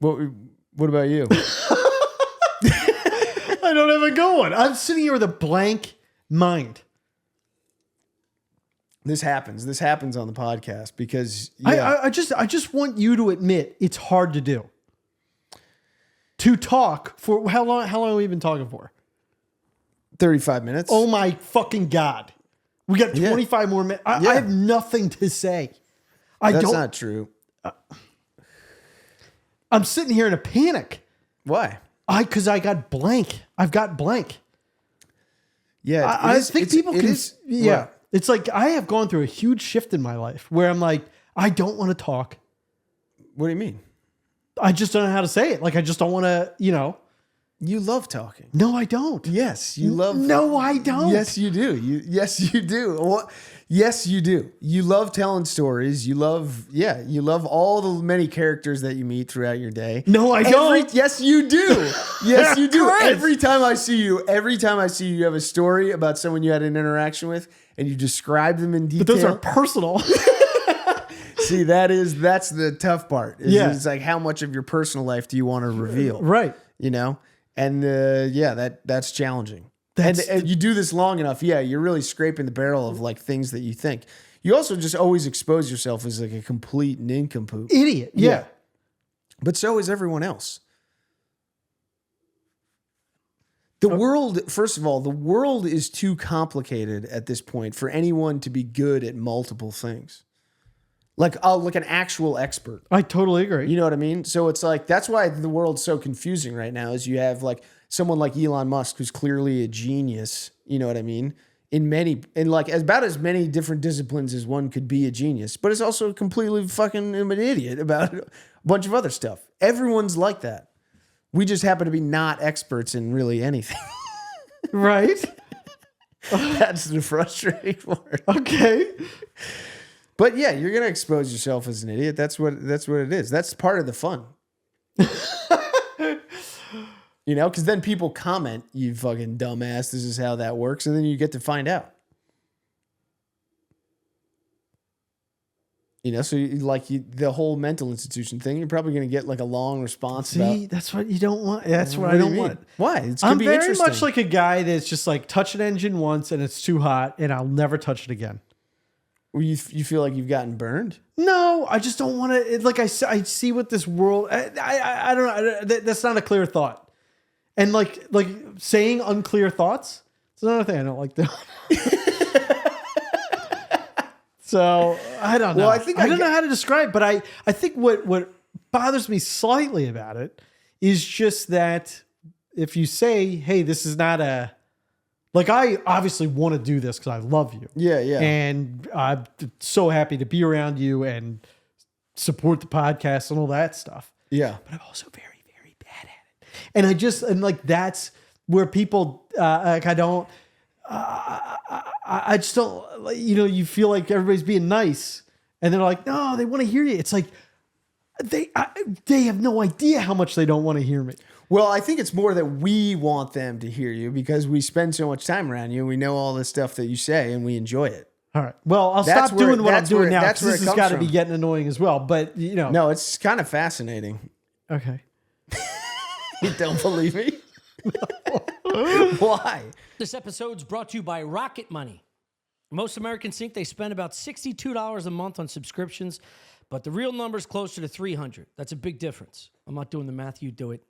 Speaker 1: What about you?
Speaker 2: I don't have a good one. I'm sitting here with a blank mind.
Speaker 1: This happens on the podcast because
Speaker 2: I just want you to admit it's hard to do. To talk for how long have we been talking for?
Speaker 1: 35 minutes.
Speaker 2: Oh my fucking God. We got 25 more minutes. I have nothing to say.
Speaker 1: That's not true.
Speaker 2: I'm sitting here in a panic.
Speaker 1: Why?
Speaker 2: Because I got blank. I've got blank.
Speaker 1: Yeah.
Speaker 2: I think people can. Yeah.
Speaker 1: What?
Speaker 2: It's like I have gone through a huge shift in my life where I'm like, I don't want to talk.
Speaker 1: What do you mean?
Speaker 2: I just don't know how to say it. Like, I just don't want to,
Speaker 1: You love talking.
Speaker 2: No, I don't.
Speaker 1: Yes, you love.
Speaker 2: No, I don't.
Speaker 1: Yes, you do. Yes, you do. Yes, you do. You love telling stories. You love all the many characters that you meet throughout your day.
Speaker 2: No, I don't.
Speaker 1: Yes, you do. Yes, you do.
Speaker 2: Chris.
Speaker 1: Every time I see you, you have a story about someone you had an interaction with, and you describe them in detail.
Speaker 2: But those are personal.
Speaker 1: See, that's the tough part. It's like, how much of your personal life do you want to reveal?
Speaker 2: Right.
Speaker 1: And that's challenging. And you do this long enough, you're really scraping the barrel of like things that you think. You also just always expose yourself as like a complete nincompoop.
Speaker 2: Idiot. Yeah.
Speaker 1: But so is everyone else. The world, first of all, the world is too complicated at this point for anyone to be good at multiple things. Like an actual expert.
Speaker 2: I totally agree.
Speaker 1: You know what I mean? So it's like, that's why the world's so confusing right now is you have like someone like Elon Musk, who's clearly a genius. You know what I mean? In like about as many different disciplines as one could be a genius, but is also completely fucking an idiot about a bunch of other stuff. Everyone's like that. We just happen to be not experts in really anything.
Speaker 2: Right?
Speaker 1: That's the frustrating part.
Speaker 2: Okay.
Speaker 1: But yeah, you're going to expose yourself as an idiot. That's what it is. That's part of the fun. Because then people comment, you fucking dumbass, this is how that works. And then you get to find out. So the whole mental institution thing, you're probably going to get like a long response.
Speaker 2: See, that's what you don't want. That's what I
Speaker 1: do you
Speaker 2: don't
Speaker 1: mean?
Speaker 2: want.
Speaker 1: Why? It's
Speaker 2: I'm
Speaker 1: be
Speaker 2: very
Speaker 1: interesting.
Speaker 2: much like a guy that's just like touch an engine once and it's too hot and I'll never touch it again.
Speaker 1: You feel like you've gotten burned?
Speaker 2: No, I just don't want to. Like I see what this world. I don't know. That's not a clear thought. And like saying unclear thoughts. It's another thing I don't like doing. So I don't know.
Speaker 1: Well, I
Speaker 2: don't know how to describe, but I think what bothers me slightly about it is just that if you say, hey, this is not like, I obviously want to do this because I love you.
Speaker 1: Yeah.
Speaker 2: And I'm so happy to be around you and support the podcast and all that stuff.
Speaker 1: Yeah.
Speaker 2: But I'm also very, very bad at it. And like, that's where people, like, I just don't, you feel like everybody's being nice and they're like, no, they want to hear you. It's like, they have no idea how much they don't want to hear me.
Speaker 1: Well, I think it's more that we want them to hear you because we spend so much time around you and we know all the stuff that you say and we enjoy it.
Speaker 2: All right. Well, I'll stop doing what I'm doing now because this has got to be getting annoying as well. But,
Speaker 1: No, it's kind of fascinating.
Speaker 2: Okay.
Speaker 1: You don't believe me? Why?
Speaker 3: This episode's brought to you by Rocket Money. Most Americans think they spend about $62 a month on subscriptions, but the real number is closer to $300. That's a big difference. I'm not doing the math, you do it.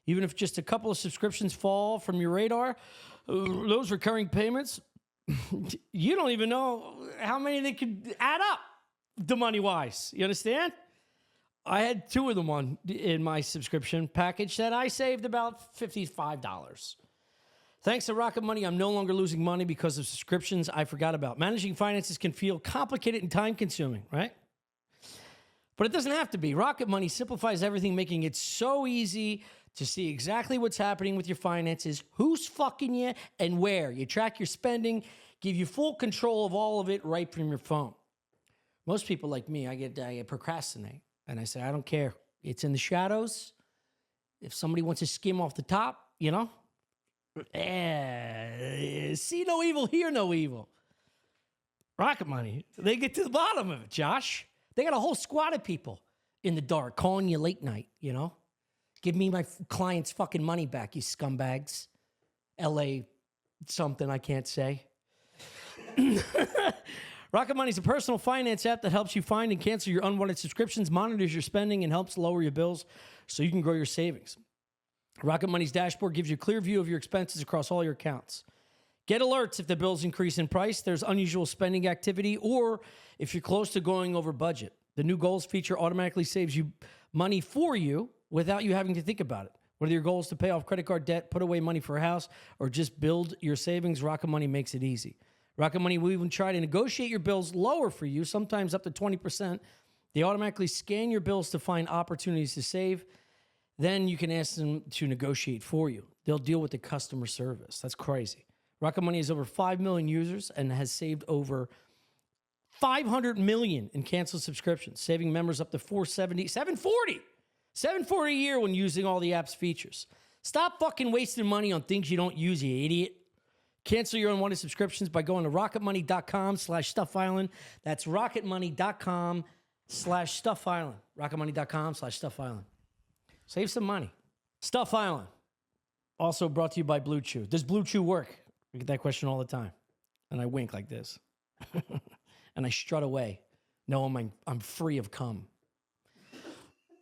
Speaker 3: Even if just a couple of subscriptions fall from your radar, those recurring payments, you don't even know how many they could add up, the money-wise. You understand? I had 2 of them in my subscription package that I saved about $55. Thanks to Rocket Money, I'm no longer losing money because of subscriptions I forgot about. Managing finances can feel complicated and time-consuming, right? But it doesn't have to be. Rocket Money simplifies everything, making it so easy to see exactly what's happening with your finances, who's fucking you, and where. You track your spending, give you full control of all of it right from your phone. Most people like me, I procrastinate. And I say, I don't care. It's in the shadows. If somebody wants to skim off the top, see no evil, hear no evil. Rocket Money, they get to the bottom of it, Josh. They got a whole squad of people in the dark calling you late night, Give me my client's fucking money back, you scumbags. LA something I can't say. Rocket Money is a personal finance app that helps you find and cancel your unwanted subscriptions, monitors your spending, and helps lower your bills so you can grow your savings. Rocket Money's dashboard gives you a clear view of your expenses across all your accounts. Get alerts if the bills increase in price, there's unusual spending activity, or if you're close to going over budget. The new goals feature automatically saves you money for you without you having to think about it. Whether your goal is to pay off credit card debt, put away money for a house, or just build your savings, Rocket Money makes it easy. Rocket Money will even try to negotiate your bills lower for you, sometimes up to 20%. They automatically scan your bills to find opportunities to save. Then you can ask them to negotiate for you. They'll deal with the customer service. That's crazy. Rocket Money has over 5 million users and has saved over 500 million in canceled subscriptions, saving members up to $740 a year when using all the app's features. Stop fucking wasting money on things you don't use, you idiot. Cancel your unwanted subscriptions by going to rocketmoney.com/StuffIsland. That's rocketmoney.com/StuffIsland. rocketmoney.com/StuffIsland. Save some money. Stuff Island. Also brought to you by Blue Chew. Does Blue Chew work? I get that question all the time. And I wink like this. And I strut away, knowing I'm free of cum.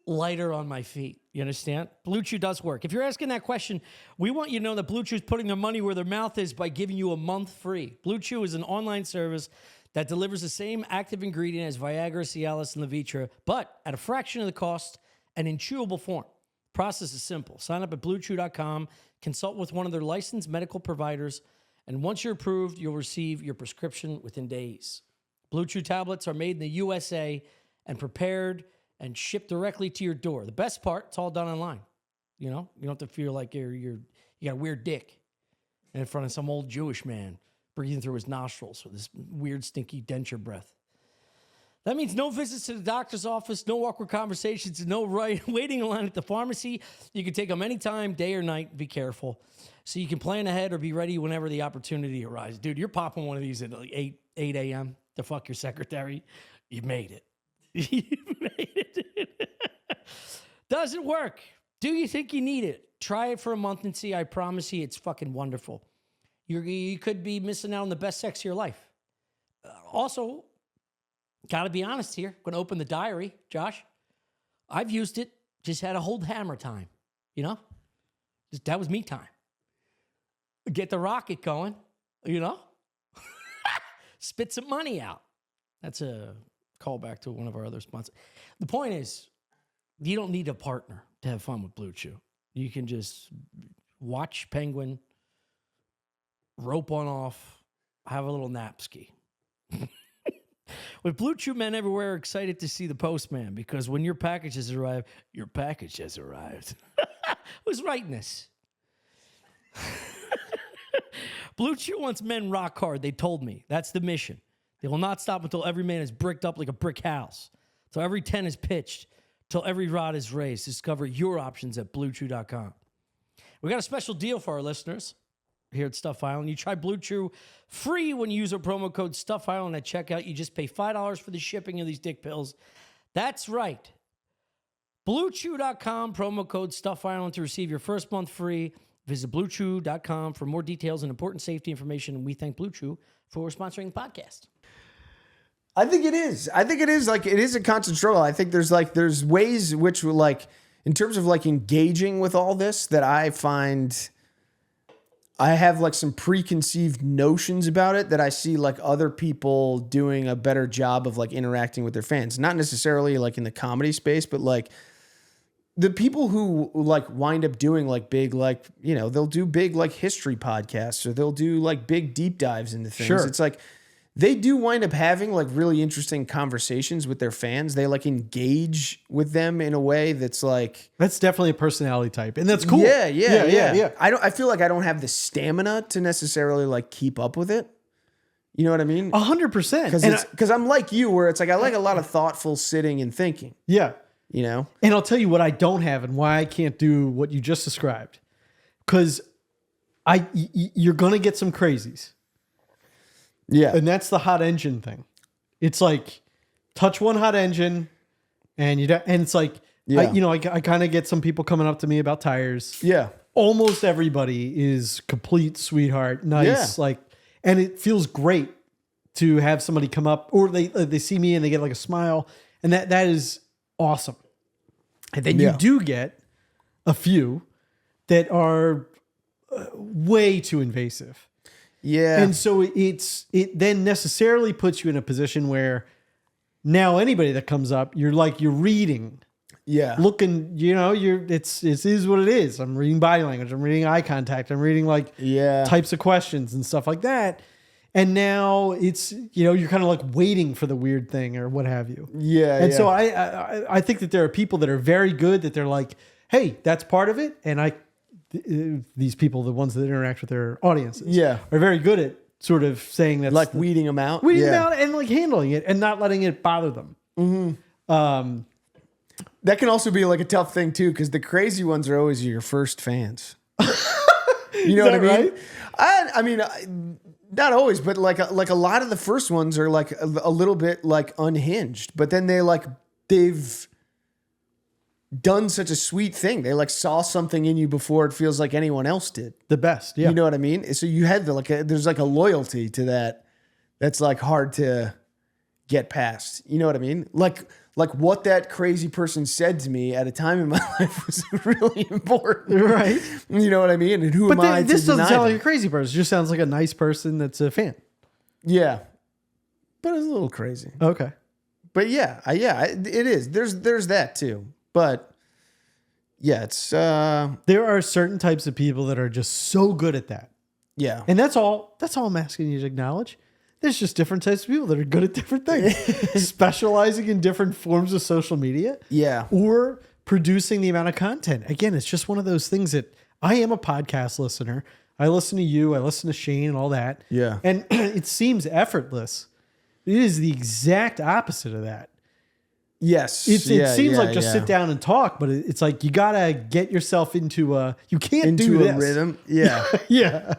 Speaker 3: Lighter on my feet. You understand? Blue Chew does work. If you're asking that question, we want you to know that Blue Chew is putting their money where their mouth is by giving you a month free. Blue Chew is an online service that delivers the same active ingredient as Viagra, Cialis, and Levitra, but at a fraction of the cost and in chewable form. The process is simple. Sign up at bluechew.com, consult with one of their licensed medical providers, and once you're approved, you'll receive your prescription within days. Blue Chew tablets are made in the USA and prepared and shipped directly to your door. The best part, it's all done online. You don't have to feel like you got a weird dick in front of some old Jewish man breathing through his nostrils with this weird, stinky denture breath. That means no visits to the doctor's office, no awkward conversations, and no waiting in line at the pharmacy. You can take them anytime, day or night. Be careful. So you can plan ahead or be ready whenever the opportunity arises. Dude, you're popping one of these at like 8 a.m. to fuck your secretary. You made it. You made it. Doesn't work. Do you think you need it? Try it for a month and see. I promise you, it's fucking wonderful. You could be missing out on the best sex of your life. Also, got to be honest here. Going to open the diary, Josh. I've used it. Just had a hold hammer time. You know, that was me time. Get the rocket going. You know, spit some money out. That's a callback to one of our other sponsors. The point is, you don't need a partner to have fun with Blue Chew. You can just watch Penguin, rope one off, have a little nap ski. With Blue Chew men everywhere are excited to see the postman because when your package has arrived, your package has arrived. Who's writing this? Blue Chew wants men rock hard. They told me. That's the mission. They will not stop until every man is bricked up like a brick house, until every 10 is pitched, until every rod is raised. Discover your options at BlueChew.com. We got a special deal for our listeners here at Stuff Island. You try Blue Chew free when you use our promo code Stuff Island at checkout. You just pay $5 for the shipping of these dick pills. That's right. BlueChew.com, promo code Stuff Island to receive your first month free. Visit BlueChew.com for more details and important safety information. And we thank Blue Chew for sponsoring the podcast.
Speaker 1: I think it is. Like, it is a constant struggle. I think there's ways which will, like, in terms of like engaging with all this, that I find I have like some preconceived notions about it that I see like other people doing a better job of like interacting with their fans. Not necessarily like in the comedy space, but like the people who like wind up doing like big, like, you know, they'll do big like history podcasts or they'll do like big deep dives into things.
Speaker 2: Sure.
Speaker 1: It's like they do wind up having like really interesting conversations with their fans. They like engage with them in a way that's like,
Speaker 2: that's definitely a personality type, and that's cool.
Speaker 1: Yeah. I feel like I don't have the stamina to necessarily like keep up with it. You know what I mean?
Speaker 2: 100%.
Speaker 1: Because I'm like you, where it's like I like a lot of thoughtful sitting and thinking.
Speaker 2: Yeah.
Speaker 1: You know?
Speaker 2: And I'll tell you what I don't have and why I can't do what you just described. Because you're gonna get some crazies.
Speaker 1: Yeah.
Speaker 2: And that's the hot engine thing. It's like touch one hot engine and it's like,
Speaker 1: yeah.
Speaker 2: I kind of get some people coming up to me about tires.
Speaker 1: Yeah.
Speaker 2: Almost everybody is complete sweetheart, nice, like, and it feels great to have somebody come up or they see me and they get like a smile, and that is awesome. And then you do get a few that are way too invasive.
Speaker 1: Yeah.
Speaker 2: And so it then necessarily puts you in a position where now anybody that comes up, you're reading.
Speaker 1: Yeah.
Speaker 2: Looking, it is what it is. I'm reading body language. I'm reading eye contact. I'm reading types of questions and stuff like that. And now it's, you're kind of like waiting for the weird thing or what have you.
Speaker 1: Yeah.
Speaker 2: And so I think that there are people that are very good that they're like, hey, that's part of it. And these people, the ones that interact with their audiences, are very good at sort of saying that,
Speaker 1: like weeding them out,
Speaker 2: and like handling it and not letting it bother them.
Speaker 1: Mm-hmm. That can also be like a tough thing too, because the crazy ones are always your first fans. You know what I mean?
Speaker 2: Right?
Speaker 1: I mean, not always, but like a lot of the first ones are like a little bit like unhinged, but then they've done such a sweet thing. They like saw something in you before it feels like anyone else did.
Speaker 2: The best, yeah.
Speaker 1: You know what I mean? So you had there's like a loyalty to that that's like hard to get past. You know what I mean? Like what that crazy person said to me at a time in my life was really important.
Speaker 2: Right.
Speaker 1: You know what I mean? And who am I to
Speaker 2: this doesn't
Speaker 1: deny
Speaker 2: sound
Speaker 1: them?
Speaker 2: like a crazy person. It just sounds like a nice person that's a fan.
Speaker 1: Yeah. But it's a little crazy.
Speaker 2: Okay.
Speaker 1: But it is. There's that too. But yeah, it's
Speaker 2: there are certain types of people that are just so good at that.
Speaker 1: Yeah.
Speaker 2: And that's all I'm asking you to acknowledge. There's just different types of people that are good at different things. Specializing in different forms of social media.
Speaker 1: Yeah.
Speaker 2: Or producing the amount of content. Again, it's just one of those things that I am a podcast listener. I listen to you, I listen to Shane and all that.
Speaker 1: Yeah.
Speaker 2: And it seems effortless. It is the exact opposite of that.
Speaker 1: Yes.
Speaker 2: It seems like just sit down and talk, but it's like you gotta get yourself into you can't do this.
Speaker 1: A rhythm. Yeah.
Speaker 2: Yeah.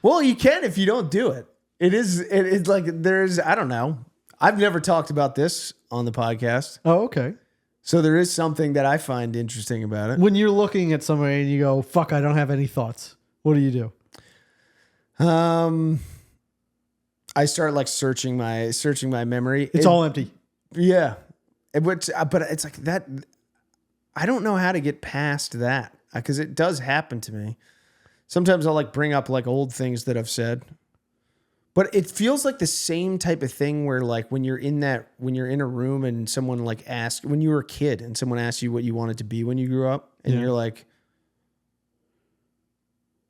Speaker 1: Well, you can if you don't do it. It's like I don't know. I've never talked about this on the podcast.
Speaker 2: Oh, okay.
Speaker 1: So there is something that I find interesting about it.
Speaker 2: When you're looking at somebody and you go, fuck, I don't have any thoughts. What do you do?
Speaker 1: I start like searching my memory.
Speaker 2: It's all empty.
Speaker 1: Yeah. But it's like that. I don't know how to get past that because it does happen to me. Sometimes I'll like bring up like old things that I've said, but it feels like the same type of thing where like when you're in a room and someone like asks, when you were a kid and someone asks you what you wanted to be when you grew up and you're like,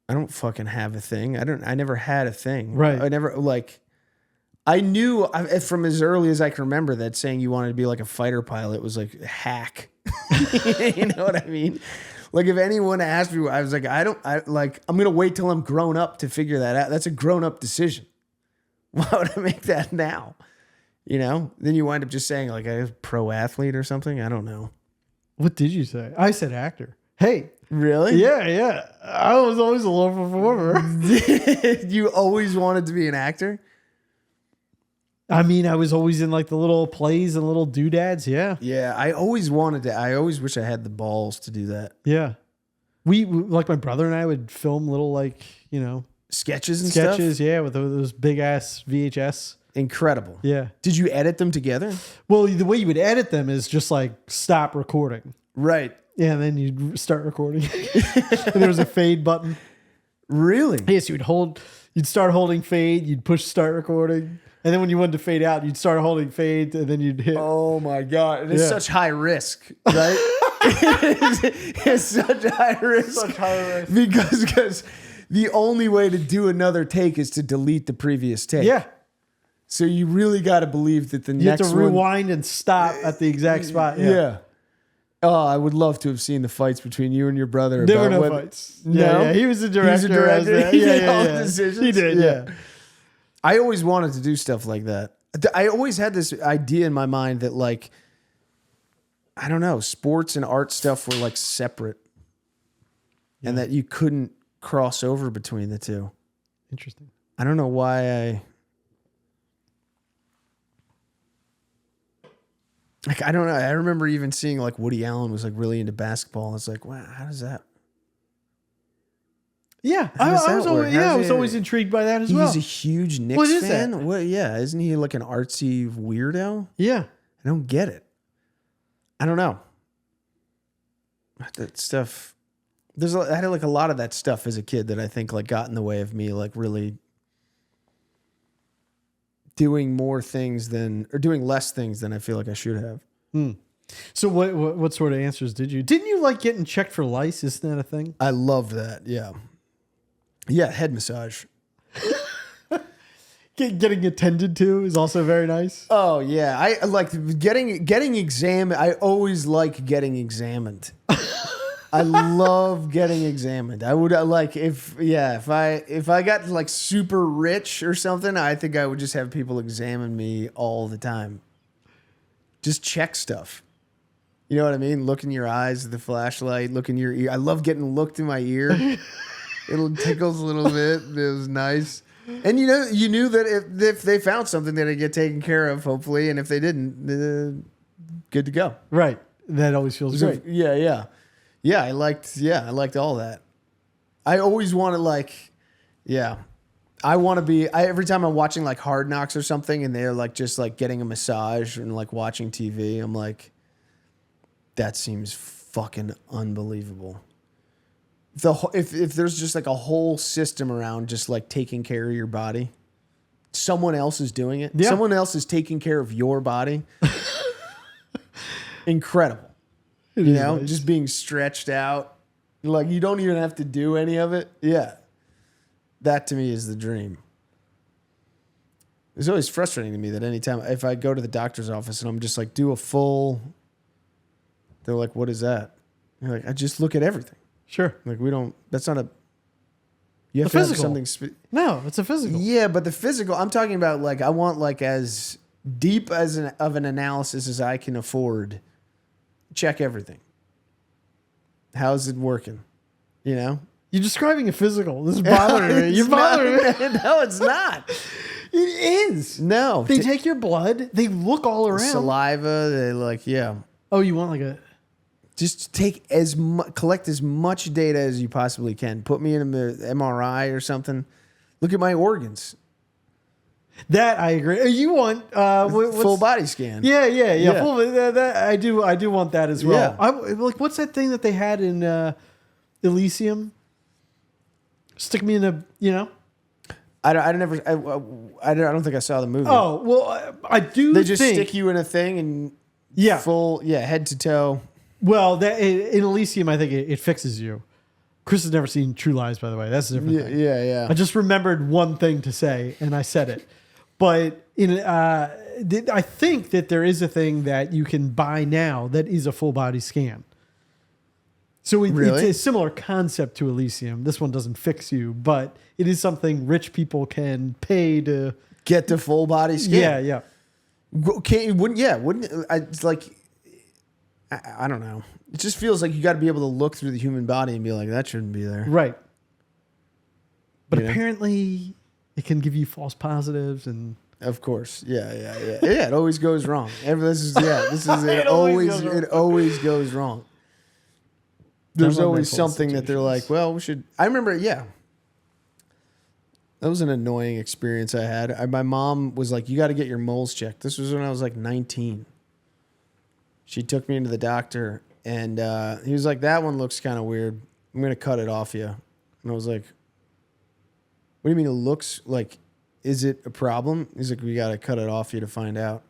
Speaker 1: I don't fucking have a thing. I never had a thing.
Speaker 2: Right.
Speaker 1: I never like, I knew from as early as I can remember that saying you wanted to be like a fighter pilot was like a hack. You know what I mean? Like if anyone asked me, I was like, I'm going to wait till I'm grown up to figure that out. That's a grown up decision. Why would I make that now? You know, then you wind up just saying like a pro athlete or something. I don't know.
Speaker 2: What did you say? I said actor. Hey.
Speaker 1: Really?
Speaker 2: Yeah. I was always a low performer.
Speaker 1: You always wanted to be an actor?
Speaker 2: I mean, I was always in like the little plays and little doodads. Yeah.
Speaker 1: Yeah. I always wanted to. I always wish I had the balls to do that.
Speaker 2: Yeah. We like my brother and I would film little like,
Speaker 1: sketches and stuff?
Speaker 2: Yeah. With those big ass VHS.
Speaker 1: Incredible.
Speaker 2: Yeah.
Speaker 1: Did you edit them together?
Speaker 2: Well, the way you would edit them is just like stop recording.
Speaker 1: Right.
Speaker 2: Yeah. And then you'd start recording. And there was a fade button.
Speaker 1: Really?
Speaker 2: Yes. You'd start holding fade. You'd push start recording. And then when you wanted to fade out, you'd start holding fade, and then you'd hit.
Speaker 1: Oh my God. And it's such high risk, right? it's such high risk.
Speaker 2: Such high risk.
Speaker 1: Because the only way to do another take is to delete the previous take.
Speaker 2: Yeah.
Speaker 1: So you really got to believe that the
Speaker 2: You
Speaker 1: next
Speaker 2: have to rewind and stop at the exact spot.
Speaker 1: Yeah. Oh, I would love to have seen the fights between you and your brother.
Speaker 2: There were no fights.
Speaker 1: No?
Speaker 2: Yeah. He was the director.
Speaker 1: He was a director.
Speaker 2: He
Speaker 1: did all the decisions.
Speaker 2: He did, yeah.
Speaker 1: I always wanted to do stuff like that. I always had this idea in my mind that like, I don't know, sports and art stuff were like separate and that you couldn't cross over between the two.
Speaker 2: Interesting.
Speaker 1: I don't know why I don't know. I remember even seeing like Woody Allen was like really into basketball. And it's like, wow, how does that?
Speaker 2: Yeah,
Speaker 1: How does
Speaker 2: I
Speaker 1: that
Speaker 2: was
Speaker 1: work?
Speaker 2: always,
Speaker 1: How
Speaker 2: I
Speaker 1: does
Speaker 2: was
Speaker 1: it-
Speaker 2: always intrigued by that as well.
Speaker 1: He's a huge Knicks
Speaker 2: What is
Speaker 1: fan.
Speaker 2: that?
Speaker 1: What? Yeah, isn't he like an artsy weirdo?
Speaker 2: Yeah.
Speaker 1: I don't get it. I don't know. That stuff. I had like a lot of that stuff as a kid that I think like got in the way of me like really doing more things doing less things than I feel like I should have.
Speaker 2: So what sort of answers did you? Didn't you like getting checked for lice? Isn't that a thing?
Speaker 1: I loved that. Yeah. Yeah. Head massage.
Speaker 2: Getting attended to is also very nice.
Speaker 1: Oh yeah. I like getting examined. I always like getting examined. I love getting examined. I would like if I got like super rich or something, I think I would just have people examine me all the time. Just check stuff. You know what I mean? Look in your eyes with the flashlight, look in your ear. I love getting looked in my ear. It tickles a little bit. It was nice. And you knew that if they found something that it'd get taken care of, hopefully, and if they didn't, good to go.
Speaker 2: Right. That always feels great.
Speaker 1: Yeah. I liked all that. I always want to I want to be, every time I'm watching like Hard Knocks or something and they're like just like getting a massage and like watching TV, I'm like, that seems fucking unbelievable. If there's just like a whole system around just like taking care of your body, someone else is doing it.
Speaker 2: Yeah.
Speaker 1: Someone else is taking care of your body. Incredible.
Speaker 2: Nice.
Speaker 1: Just being stretched out. Like you don't even have to do any of it. Yeah. That to me is the dream. It's always frustrating to me that anytime if I go to the doctor's office and I'm just like, do a full, they're like, what is that? You're like, I just look at everything.
Speaker 2: Sure.
Speaker 1: Like that's not you have
Speaker 2: A
Speaker 1: to have
Speaker 2: physical.
Speaker 1: something.
Speaker 2: No, it's a physical.
Speaker 1: Yeah, but the physical, I'm talking about like, I want like as deep of an analysis as I can afford. Check everything. How's it working?
Speaker 2: You're describing a physical. This is bothering me. You're bothering me.
Speaker 1: No, it's not.
Speaker 2: It is.
Speaker 1: No.
Speaker 2: They take your blood. They look all around.
Speaker 1: Saliva. They like, yeah.
Speaker 2: Oh, you want like a...
Speaker 1: Just take collect as much data as you possibly can. Put me in an MRI or something. Look at my organs.
Speaker 2: That I agree. You want
Speaker 1: Full body scan.
Speaker 2: Yeah.
Speaker 1: Yeah.
Speaker 2: Full, that, I do want that as well.
Speaker 1: Yeah.
Speaker 2: Like, what's that thing that they had in Elysium? Stick me in a,
Speaker 1: I don't think I saw the movie.
Speaker 2: Oh well, I do.
Speaker 1: They just
Speaker 2: think,
Speaker 1: stick you in a thing and head to toe.
Speaker 2: Well, that in Elysium, I think it fixes you. Chris has never seen True Lies, by the way. That's a different thing.
Speaker 1: Yeah.
Speaker 2: I just remembered one thing to say, and I said it. But I think that there is a thing that you can buy now that is a full body scan. So it's a similar concept to Elysium. This one doesn't fix you, but it is something rich people can pay to
Speaker 1: get the full body scan.
Speaker 2: Yeah.
Speaker 1: Wouldn't it's like, I don't know. It just feels like you got to be able to look through the human body and be like, that shouldn't be there.
Speaker 2: Right. But apparently it can give you false positives and...
Speaker 1: Of course. Yeah. It always goes wrong. It always goes wrong. There's always something that they're like, well, we should... I remember, that was an annoying experience I had. My mom was like, you got to get your moles checked. This was when I was like 19. She took me into the doctor, and he was like, that one looks kind of weird. I'm going to cut it off you. And I was like, what do you mean it looks like? Is it a problem? He's like, we got to cut it off you to find out.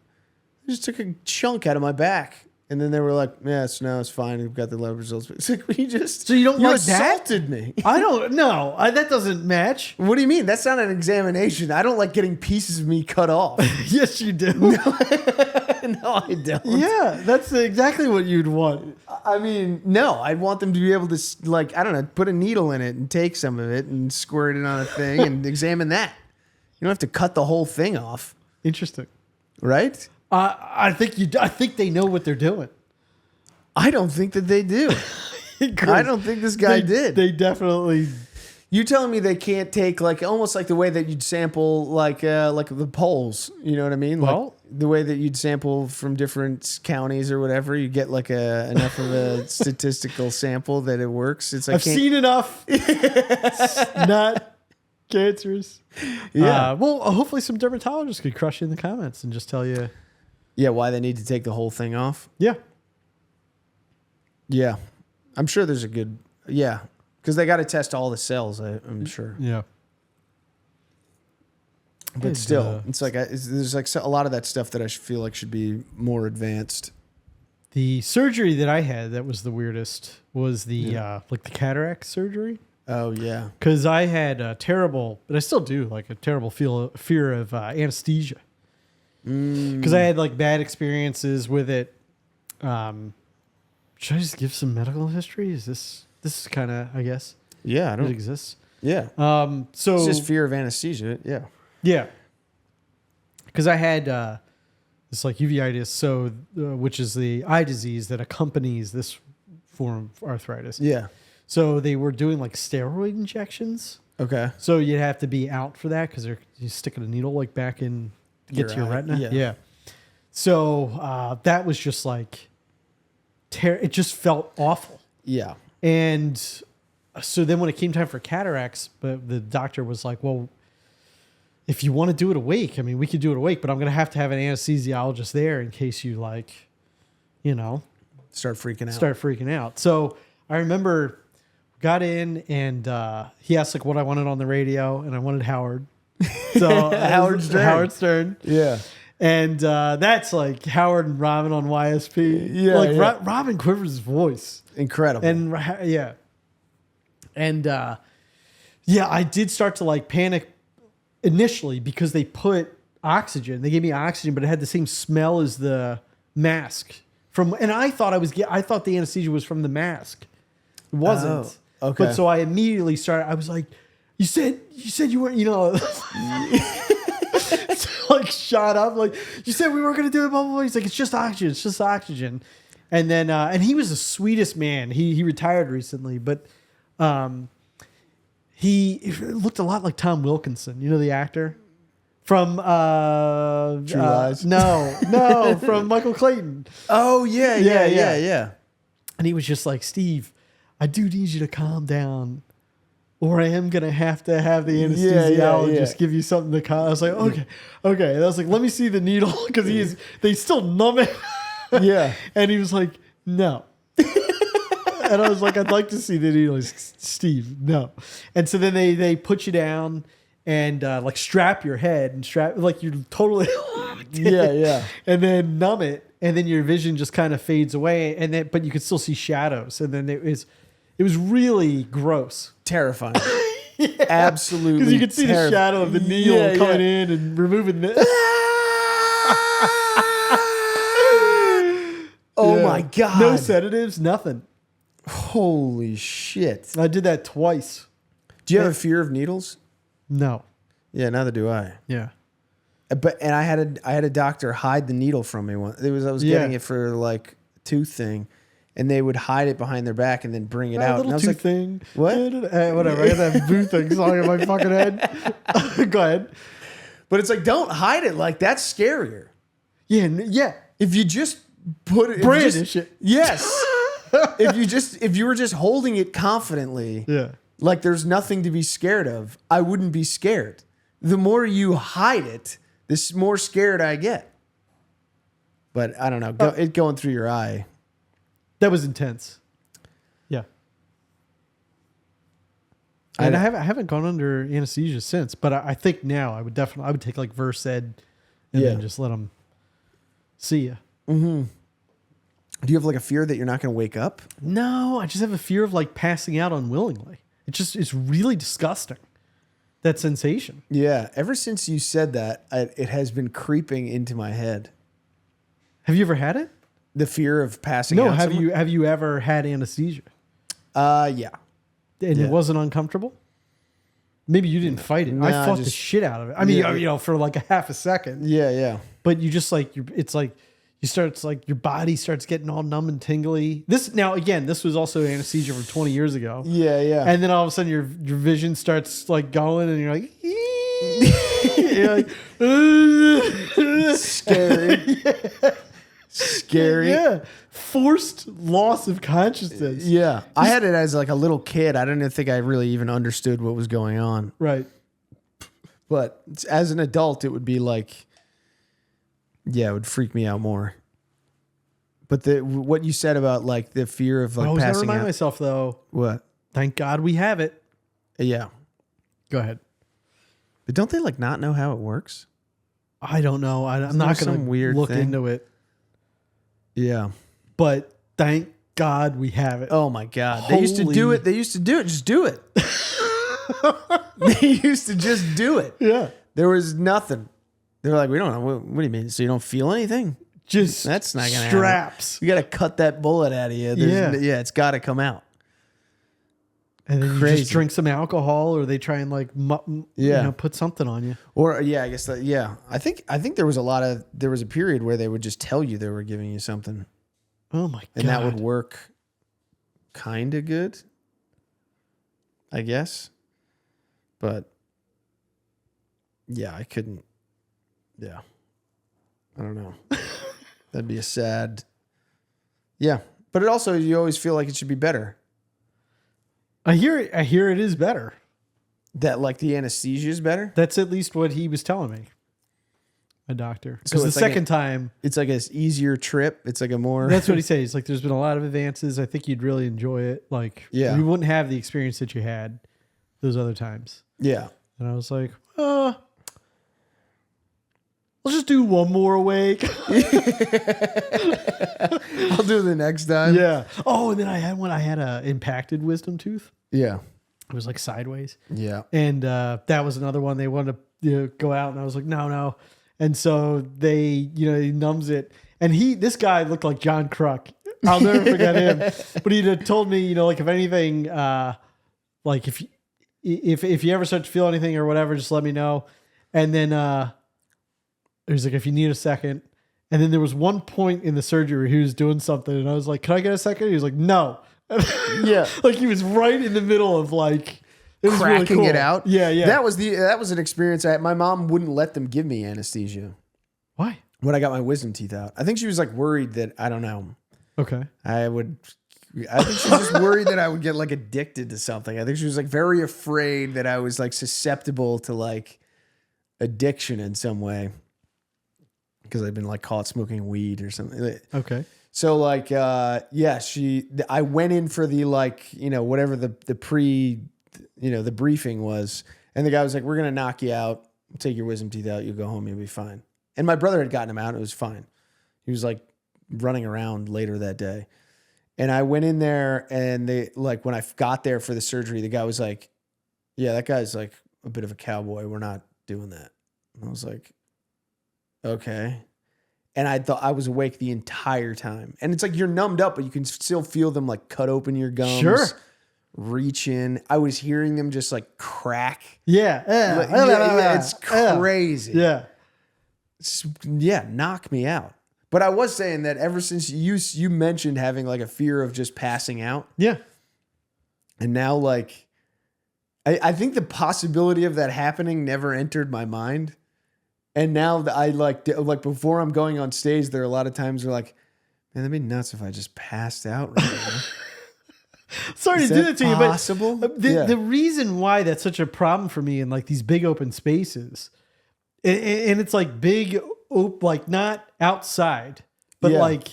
Speaker 1: I just took a chunk out of my back. And then they were like, it's fine. We've got the lab results. It's like,
Speaker 2: So you don't like
Speaker 1: assaulted me.
Speaker 2: I don't know. That doesn't match.
Speaker 1: What do you mean? That's not an examination. I don't like getting pieces of me cut off.
Speaker 2: Yes, you do.
Speaker 1: No, I don't.
Speaker 2: Yeah, that's exactly what you'd want.
Speaker 1: I mean, no, I'd want them to be able to, like, I don't know, put a needle in it and take some of it and squirt it on a thing and examine that. You don't have to cut the whole thing off.
Speaker 2: Interesting.
Speaker 1: Right?
Speaker 2: I think they know what they're doing.
Speaker 1: I don't think that they do. I don't think this guy did.
Speaker 2: They definitely.
Speaker 1: You telling me they can't take almost like the way that you'd sample like the polls? You know what I mean?
Speaker 2: Well,
Speaker 1: like the way that you'd sample from different counties or whatever. You get like enough of a statistical sample that it works. It's like
Speaker 2: I've seen enough. It's not cancerous.
Speaker 1: Yeah.
Speaker 2: Well, hopefully some dermatologists could crush you in the comments and just tell you.
Speaker 1: Yeah, why they need to take the whole thing off?
Speaker 2: Yeah.
Speaker 1: Yeah. I'm sure there's a good... Yeah. Because they got to test all the cells, I'm sure.
Speaker 2: Yeah.
Speaker 1: But still, it's like there's like a lot of that stuff that I feel like should be more advanced.
Speaker 2: The surgery that I had that was the weirdest was the like the cataract surgery.
Speaker 1: Oh, yeah.
Speaker 2: Because I had a terrible, but I still do, like a terrible fear of anesthesia. Because I had like bad experiences with it. Should I just give some medical history? Is this is kind of, I guess.
Speaker 1: Yeah, I don't.
Speaker 2: It exists.
Speaker 1: Yeah.
Speaker 2: So
Speaker 1: it's just fear of anesthesia. Yeah.
Speaker 2: Yeah. Because I had this like uveitis, which is the eye disease that accompanies this form of arthritis.
Speaker 1: Yeah.
Speaker 2: So they were doing like steroid injections.
Speaker 1: Okay.
Speaker 2: So you'd have to be out for that because you're sticking a needle like back in to get to your retina. Yeah. So that was just like, it just felt awful.
Speaker 1: Yeah.
Speaker 2: And so then when it came time for cataracts, but the doctor was like, well, if you want to do it awake, I mean, we could do it awake, but I'm going to have an anesthesiologist there in case you
Speaker 1: start freaking out.
Speaker 2: So I remember got in and he asked like what I wanted on the radio, and I wanted Howard. So Howard Stern.
Speaker 1: Yeah.
Speaker 2: And that's like Howard and Robin on YSP.
Speaker 1: Yeah.
Speaker 2: Like Robin Quivers' voice.
Speaker 1: Incredible.
Speaker 2: And yeah. And I did start to like panic initially because they put oxygen. They gave me oxygen, but it had the same smell as the mask. And I thought I thought the anesthesia was from the mask. It wasn't.
Speaker 1: Oh, okay.
Speaker 2: But so I immediately started. I was like, "You said you weren't, like shot up. Like you said we weren't going to do it." Blah, blah, blah. He's like, "It's just oxygen. It's just oxygen." And then and he was the sweetest man. He retired recently, but he looked a lot like Tom Wilkinson. You know the actor. from
Speaker 1: True Lies?
Speaker 2: No, from Michael Clayton.
Speaker 1: Oh yeah.
Speaker 2: And he was just like, Steve, I do need you to calm down, or I am gonna have to have the anesthesiologist give you something to calm. I was like, okay. And I was like, let me see the needle because they still numb it.
Speaker 1: Yeah.
Speaker 2: And he was like, no. And I was like, I'd like to see the needle. He's, Steve, no. And so then they put you down and like strap your head and strap like you're totally locked in.
Speaker 1: Yeah.
Speaker 2: And then numb it, and then your vision just kind of fades away, and then but you could still see shadows, and then it was really gross.
Speaker 1: Terrifying. Absolutely.
Speaker 2: Because you could see the shadow of the needle coming in and removing the
Speaker 1: Oh my God.
Speaker 2: No sedatives, nothing.
Speaker 1: Holy shit.
Speaker 2: I did that twice.
Speaker 1: Do you have a fear of needles?
Speaker 2: No.
Speaker 1: Yeah, neither do I.
Speaker 2: Yeah.
Speaker 1: And I had a doctor hide the needle from me once. I was getting it for like a tooth thing, and they would hide it behind their back and then bring it out.
Speaker 2: Little
Speaker 1: and I was
Speaker 2: tooth
Speaker 1: like,
Speaker 2: thing.
Speaker 1: what?
Speaker 2: Whatever. I got that boo thing song in my fucking head. Go ahead.
Speaker 1: But it's like, don't hide it. Like, that's scarier.
Speaker 2: Yeah.
Speaker 1: If you just put it,
Speaker 2: Brandish it.
Speaker 1: Yes. if you were just holding it confidently, like there's nothing to be scared of, I wouldn't be scared. The more you hide it, the more scared I get. But I don't know, it going through your eye.
Speaker 2: That was intense. Yeah. And I haven't gone under anesthesia since, but I think now I would take like Versed and then just let them see you.
Speaker 1: Mm-hmm. Do you have like a fear that you're not going to wake up?
Speaker 2: No, I just have a fear of like passing out unwillingly. It's really disgusting. That sensation.
Speaker 1: Yeah. Ever since you said that, it has been creeping into my head.
Speaker 2: Have you ever had it?
Speaker 1: The fear of passing out.
Speaker 2: No, have you ever had anesthesia?
Speaker 1: Yeah.
Speaker 2: And it wasn't uncomfortable? Maybe you didn't fight it.
Speaker 1: No,
Speaker 2: I fought the shit out of it. I mean, for like a half a second.
Speaker 1: Yeah.
Speaker 2: But you just like it's like your body starts getting all numb and tingly. This was also anesthesia from 20 years ago.
Speaker 1: Yeah.
Speaker 2: And then all of a sudden your vision starts like going, and you're like, you're like
Speaker 1: scary. Scary.
Speaker 2: Yeah. Forced loss of consciousness.
Speaker 1: Yeah. I had it as like a little kid. I don't think I really even understood what was going on.
Speaker 2: Right.
Speaker 1: But as an adult, it would be like, yeah, it would freak me out more. But what you said about like the fear of like
Speaker 2: I always gotta
Speaker 1: passing
Speaker 2: remind
Speaker 1: out.
Speaker 2: myself though.
Speaker 1: What?
Speaker 2: Thank God we have it.
Speaker 1: Yeah.
Speaker 2: Go ahead.
Speaker 1: But don't they like not know how it works?
Speaker 2: I don't know. I'm not going to look into it.
Speaker 1: Yeah.
Speaker 2: But thank God we have it.
Speaker 1: Oh my God. They used to do it. Just do it. They used to just do it.
Speaker 2: Yeah.
Speaker 1: There was nothing. They were like, we don't know. What do you mean? So you don't feel anything?
Speaker 2: Just
Speaker 1: that's not gonna
Speaker 2: straps.
Speaker 1: Happen. You got to cut that bullet out of you. It's got to come out.
Speaker 2: And then you just drink some alcohol, or they try and like, put something on you.
Speaker 1: Or I guess that. Yeah, I think there was a period where they would just tell you they were giving you something.
Speaker 2: Oh my God!
Speaker 1: And that would work, kind of good, I guess. But yeah, I couldn't. Yeah, I don't know. That'd be a sad. Yeah, but it also, you always feel like it should be better.
Speaker 2: I hear it is better.
Speaker 1: That like the anesthesia is better?
Speaker 2: That's at least what he was telling me. A doctor. Because the second time,
Speaker 1: it's like an easier trip. It's like a more.
Speaker 2: That's what he says. He's like, there's been a lot of advances. I think you'd really enjoy it. Like, you wouldn't have the experience that you had those other times.
Speaker 1: Yeah.
Speaker 2: And I was like, let's just do one more awake.
Speaker 1: I'll do it the next time.
Speaker 2: Yeah. Oh, and then I had a impacted wisdom tooth.
Speaker 1: Yeah.
Speaker 2: It was like sideways.
Speaker 1: Yeah.
Speaker 2: And that was another one they wanted to go out, and I was like, no. And so they, he numbs it. And this guy looked like John Kruk. I'll never forget him. But he told me, like if anything, like if you ever start to feel anything or whatever, just let me know. And then he was like, if you need a second. And then there was one point in the surgery where he was doing something, and I was like, can I get a second? He was like, no.
Speaker 1: Yeah.
Speaker 2: Like he was right in the middle of like was really
Speaker 1: cracking
Speaker 2: cool.
Speaker 1: it out.
Speaker 2: Yeah, yeah.
Speaker 1: That was an experience. My mom wouldn't let them give me anesthesia
Speaker 2: Why?
Speaker 1: when I got my wisdom teeth out. I think she was like worried that, I don't know.
Speaker 2: Okay.
Speaker 1: I think she was just worried that I would get like addicted to something. I think she was like very afraid that I was like susceptible to like addiction in some way because I'd been like caught smoking weed or something.
Speaker 2: Okay.
Speaker 1: So like, I went in for the like, whatever the the briefing was. And the guy was like, we're going to knock you out, take your wisdom teeth out. You'll go home. You'll be fine. And my brother had gotten him out. It was fine. He was like running around later that day. And I went in there and they like, when I got there for the surgery, the guy was like, yeah, that guy's like a bit of a cowboy. We're not doing that. And I was like, okay. And I thought I was awake the entire time. And it's like you're numbed up, but you can still feel them like cut open your gums.
Speaker 2: Sure.
Speaker 1: Reach in. I was hearing them just like crack.
Speaker 2: Yeah.
Speaker 1: It's crazy.
Speaker 2: Yeah.
Speaker 1: Knock me out. But I was saying that ever since you mentioned having like a fear of just passing out.
Speaker 2: Yeah.
Speaker 1: And now like, I think the possibility of that happening never entered my mind. And now that I like before I'm going on stage, there are a lot of times where like, man, that'd be nuts if I just passed out right now.
Speaker 2: Sorry
Speaker 1: Is
Speaker 2: to do
Speaker 1: that
Speaker 2: that to
Speaker 1: possible?
Speaker 2: you, but the reason why that's such a problem for me in like these big open spaces, and it's like big, like not outside, but like,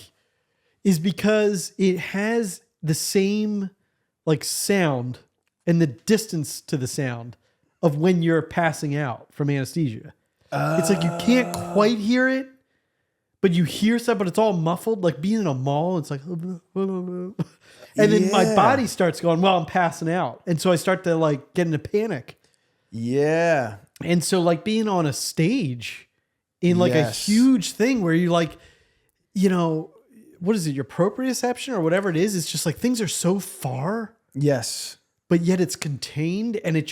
Speaker 2: is because it has the same like sound and the distance to the sound of when you're passing out from anesthesia. It's like you can't quite hear it, but you hear stuff, but it's all muffled. Like being in a mall, it's like, and then my body starts going, well, I'm passing out. And so I start to like get into panic.
Speaker 1: Yeah.
Speaker 2: And so like being on a stage in like a huge thing where you like, what is it? Your proprioception or whatever it is. It's just like things are so far.
Speaker 1: Yes.
Speaker 2: But yet it's contained and it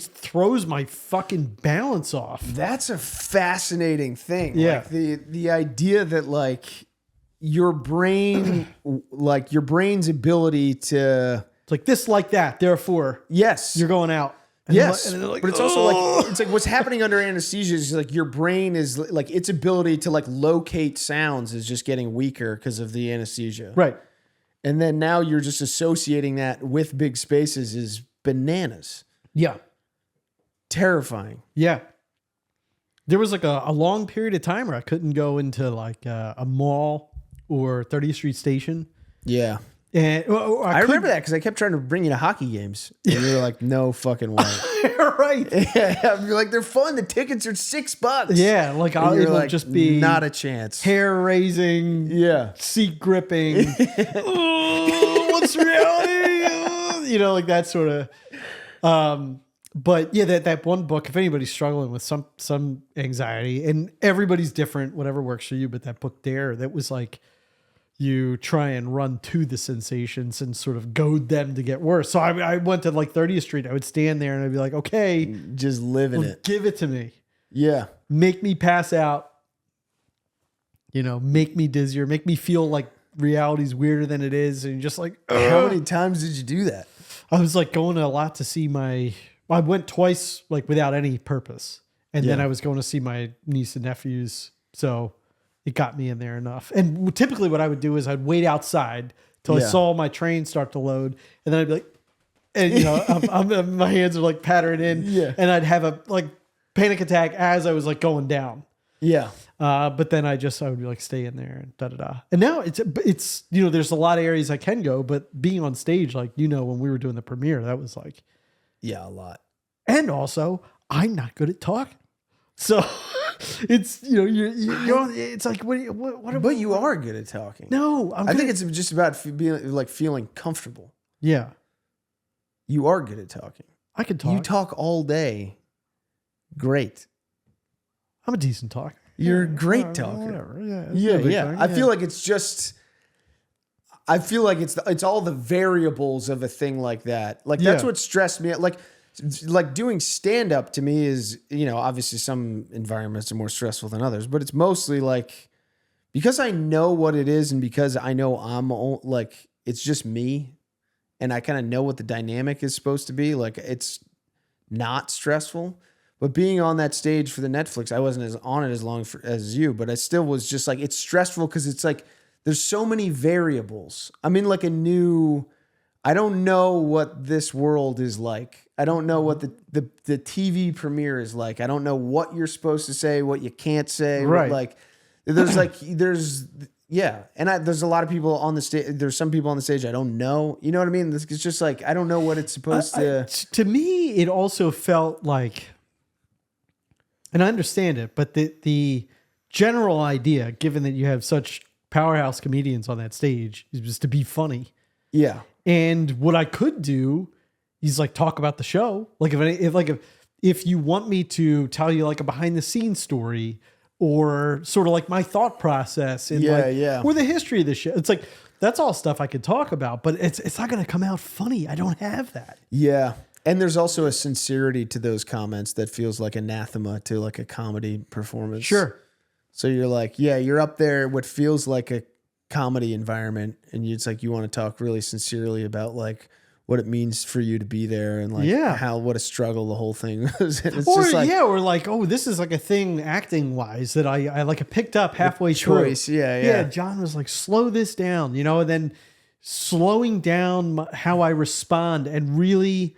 Speaker 2: throws my fucking balance off.
Speaker 1: That's a fascinating thing.
Speaker 2: Yeah.
Speaker 1: Like the idea that like your brain, like your brain's ability to
Speaker 2: It's like this, like that. Therefore,
Speaker 1: yes,
Speaker 2: you're going out. And
Speaker 1: yes.
Speaker 2: they're like,
Speaker 1: but it's also like, it's like what's happening under anesthesia is like your brain is like its ability to like locate sounds is just getting weaker because of the anesthesia.
Speaker 2: Right.
Speaker 1: And then now you're just associating that with big spaces is bananas.
Speaker 2: Yeah.
Speaker 1: Terrifying.
Speaker 2: Yeah. There was like a long period of time where I couldn't go into like a mall or 30th Street Station.
Speaker 1: Yeah.
Speaker 2: And
Speaker 1: I remember that because I kept trying to bring you to hockey games. And you were like, no fucking way.
Speaker 2: Right.
Speaker 1: Yeah. You're like, they're fun. The tickets are $6.
Speaker 2: Yeah. Like it'll like, just be
Speaker 1: not a chance.
Speaker 2: Hair raising.
Speaker 1: Yeah.
Speaker 2: Seat gripping. What's reality? Like that sort of. But yeah, that one book, if anybody's struggling with some anxiety, and everybody's different, whatever works for you, but that book Dare, that was like you try and run to the sensations and sort of goad them to get worse. So I went to like 30th Street. I would stand there and I'd be like, okay,
Speaker 1: just living it.
Speaker 2: Give it to me.
Speaker 1: Yeah.
Speaker 2: Make me pass out. Make me dizzier. Make me feel like reality's weirder than it is. And just like,
Speaker 1: how many times did you do that?
Speaker 2: I was like going a lot to see I went twice, like without any purpose. And then I was going to see my niece and nephews. So it got me in there enough. And typically what I would do is I'd wait outside till I saw my train start to load. And then I'd be like, and my hands are like pattering in.
Speaker 1: Yeah.
Speaker 2: And I'd have a like panic attack as I was like going down.
Speaker 1: Yeah.
Speaker 2: But then I would be like, stay in there and da-da-da. And now it's, there's a lot of areas I can go, but being on stage, like, when we were doing the premiere, that was like,
Speaker 1: yeah, a lot.
Speaker 2: And also, I'm not good at talking. So it's, you're it's like, what?
Speaker 1: But you are good at talking.
Speaker 2: No,
Speaker 1: I think it's just about feeling comfortable.
Speaker 2: Yeah.
Speaker 1: You are good at talking.
Speaker 2: I can talk.
Speaker 1: You talk all day. Great.
Speaker 2: I'm a decent talker.
Speaker 1: You're a great talker.
Speaker 2: Whatever.
Speaker 1: Yeah. I feel like it's just, it's all the variables of a thing like that. Like that's what stressed me out. Like doing stand up to me is, obviously some environments are more stressful than others, but it's mostly like, because I know what it is and because I know I'm like, it's just me and I kind of know what the dynamic is supposed to be. Like it's not stressful. But being on that stage for the Netflix, I wasn't as on it as long as you, but I still was just like, it's stressful because it's like there's so many variables. I'm in like I don't know what this world is like. I don't know what the TV premiere is like. I don't know what you're supposed to say, what you can't say.
Speaker 2: Right.
Speaker 1: Yeah. And there's a lot of people on the stage. There's some people on the stage I don't know. You know what I mean? It's just like, I don't know what it's supposed to.
Speaker 2: To me, it also felt like, and I understand it, but the general idea, given that you have such powerhouse comedians on that stage, is just to be funny.
Speaker 1: Yeah.
Speaker 2: And what I could do is like talk about the show. Like if you want me to tell you like a behind the scenes story or sort of like my thought process and or the history of the show. It's like, that's all stuff I could talk about, but it's not going to come out funny. I don't have that.
Speaker 1: Yeah. And there's also a sincerity to those comments that feels like anathema to like a comedy performance.
Speaker 2: Sure.
Speaker 1: So you're like, yeah, you're up there, what feels like a comedy environment. And it's like, you want to talk really sincerely about like what it means for you to be there and like what a struggle the whole thing was.
Speaker 2: Or like, oh, this is like a thing acting wise that I like picked up halfway through.
Speaker 1: Yeah.
Speaker 2: John was like, slow this down, and then slowing down how I respond and really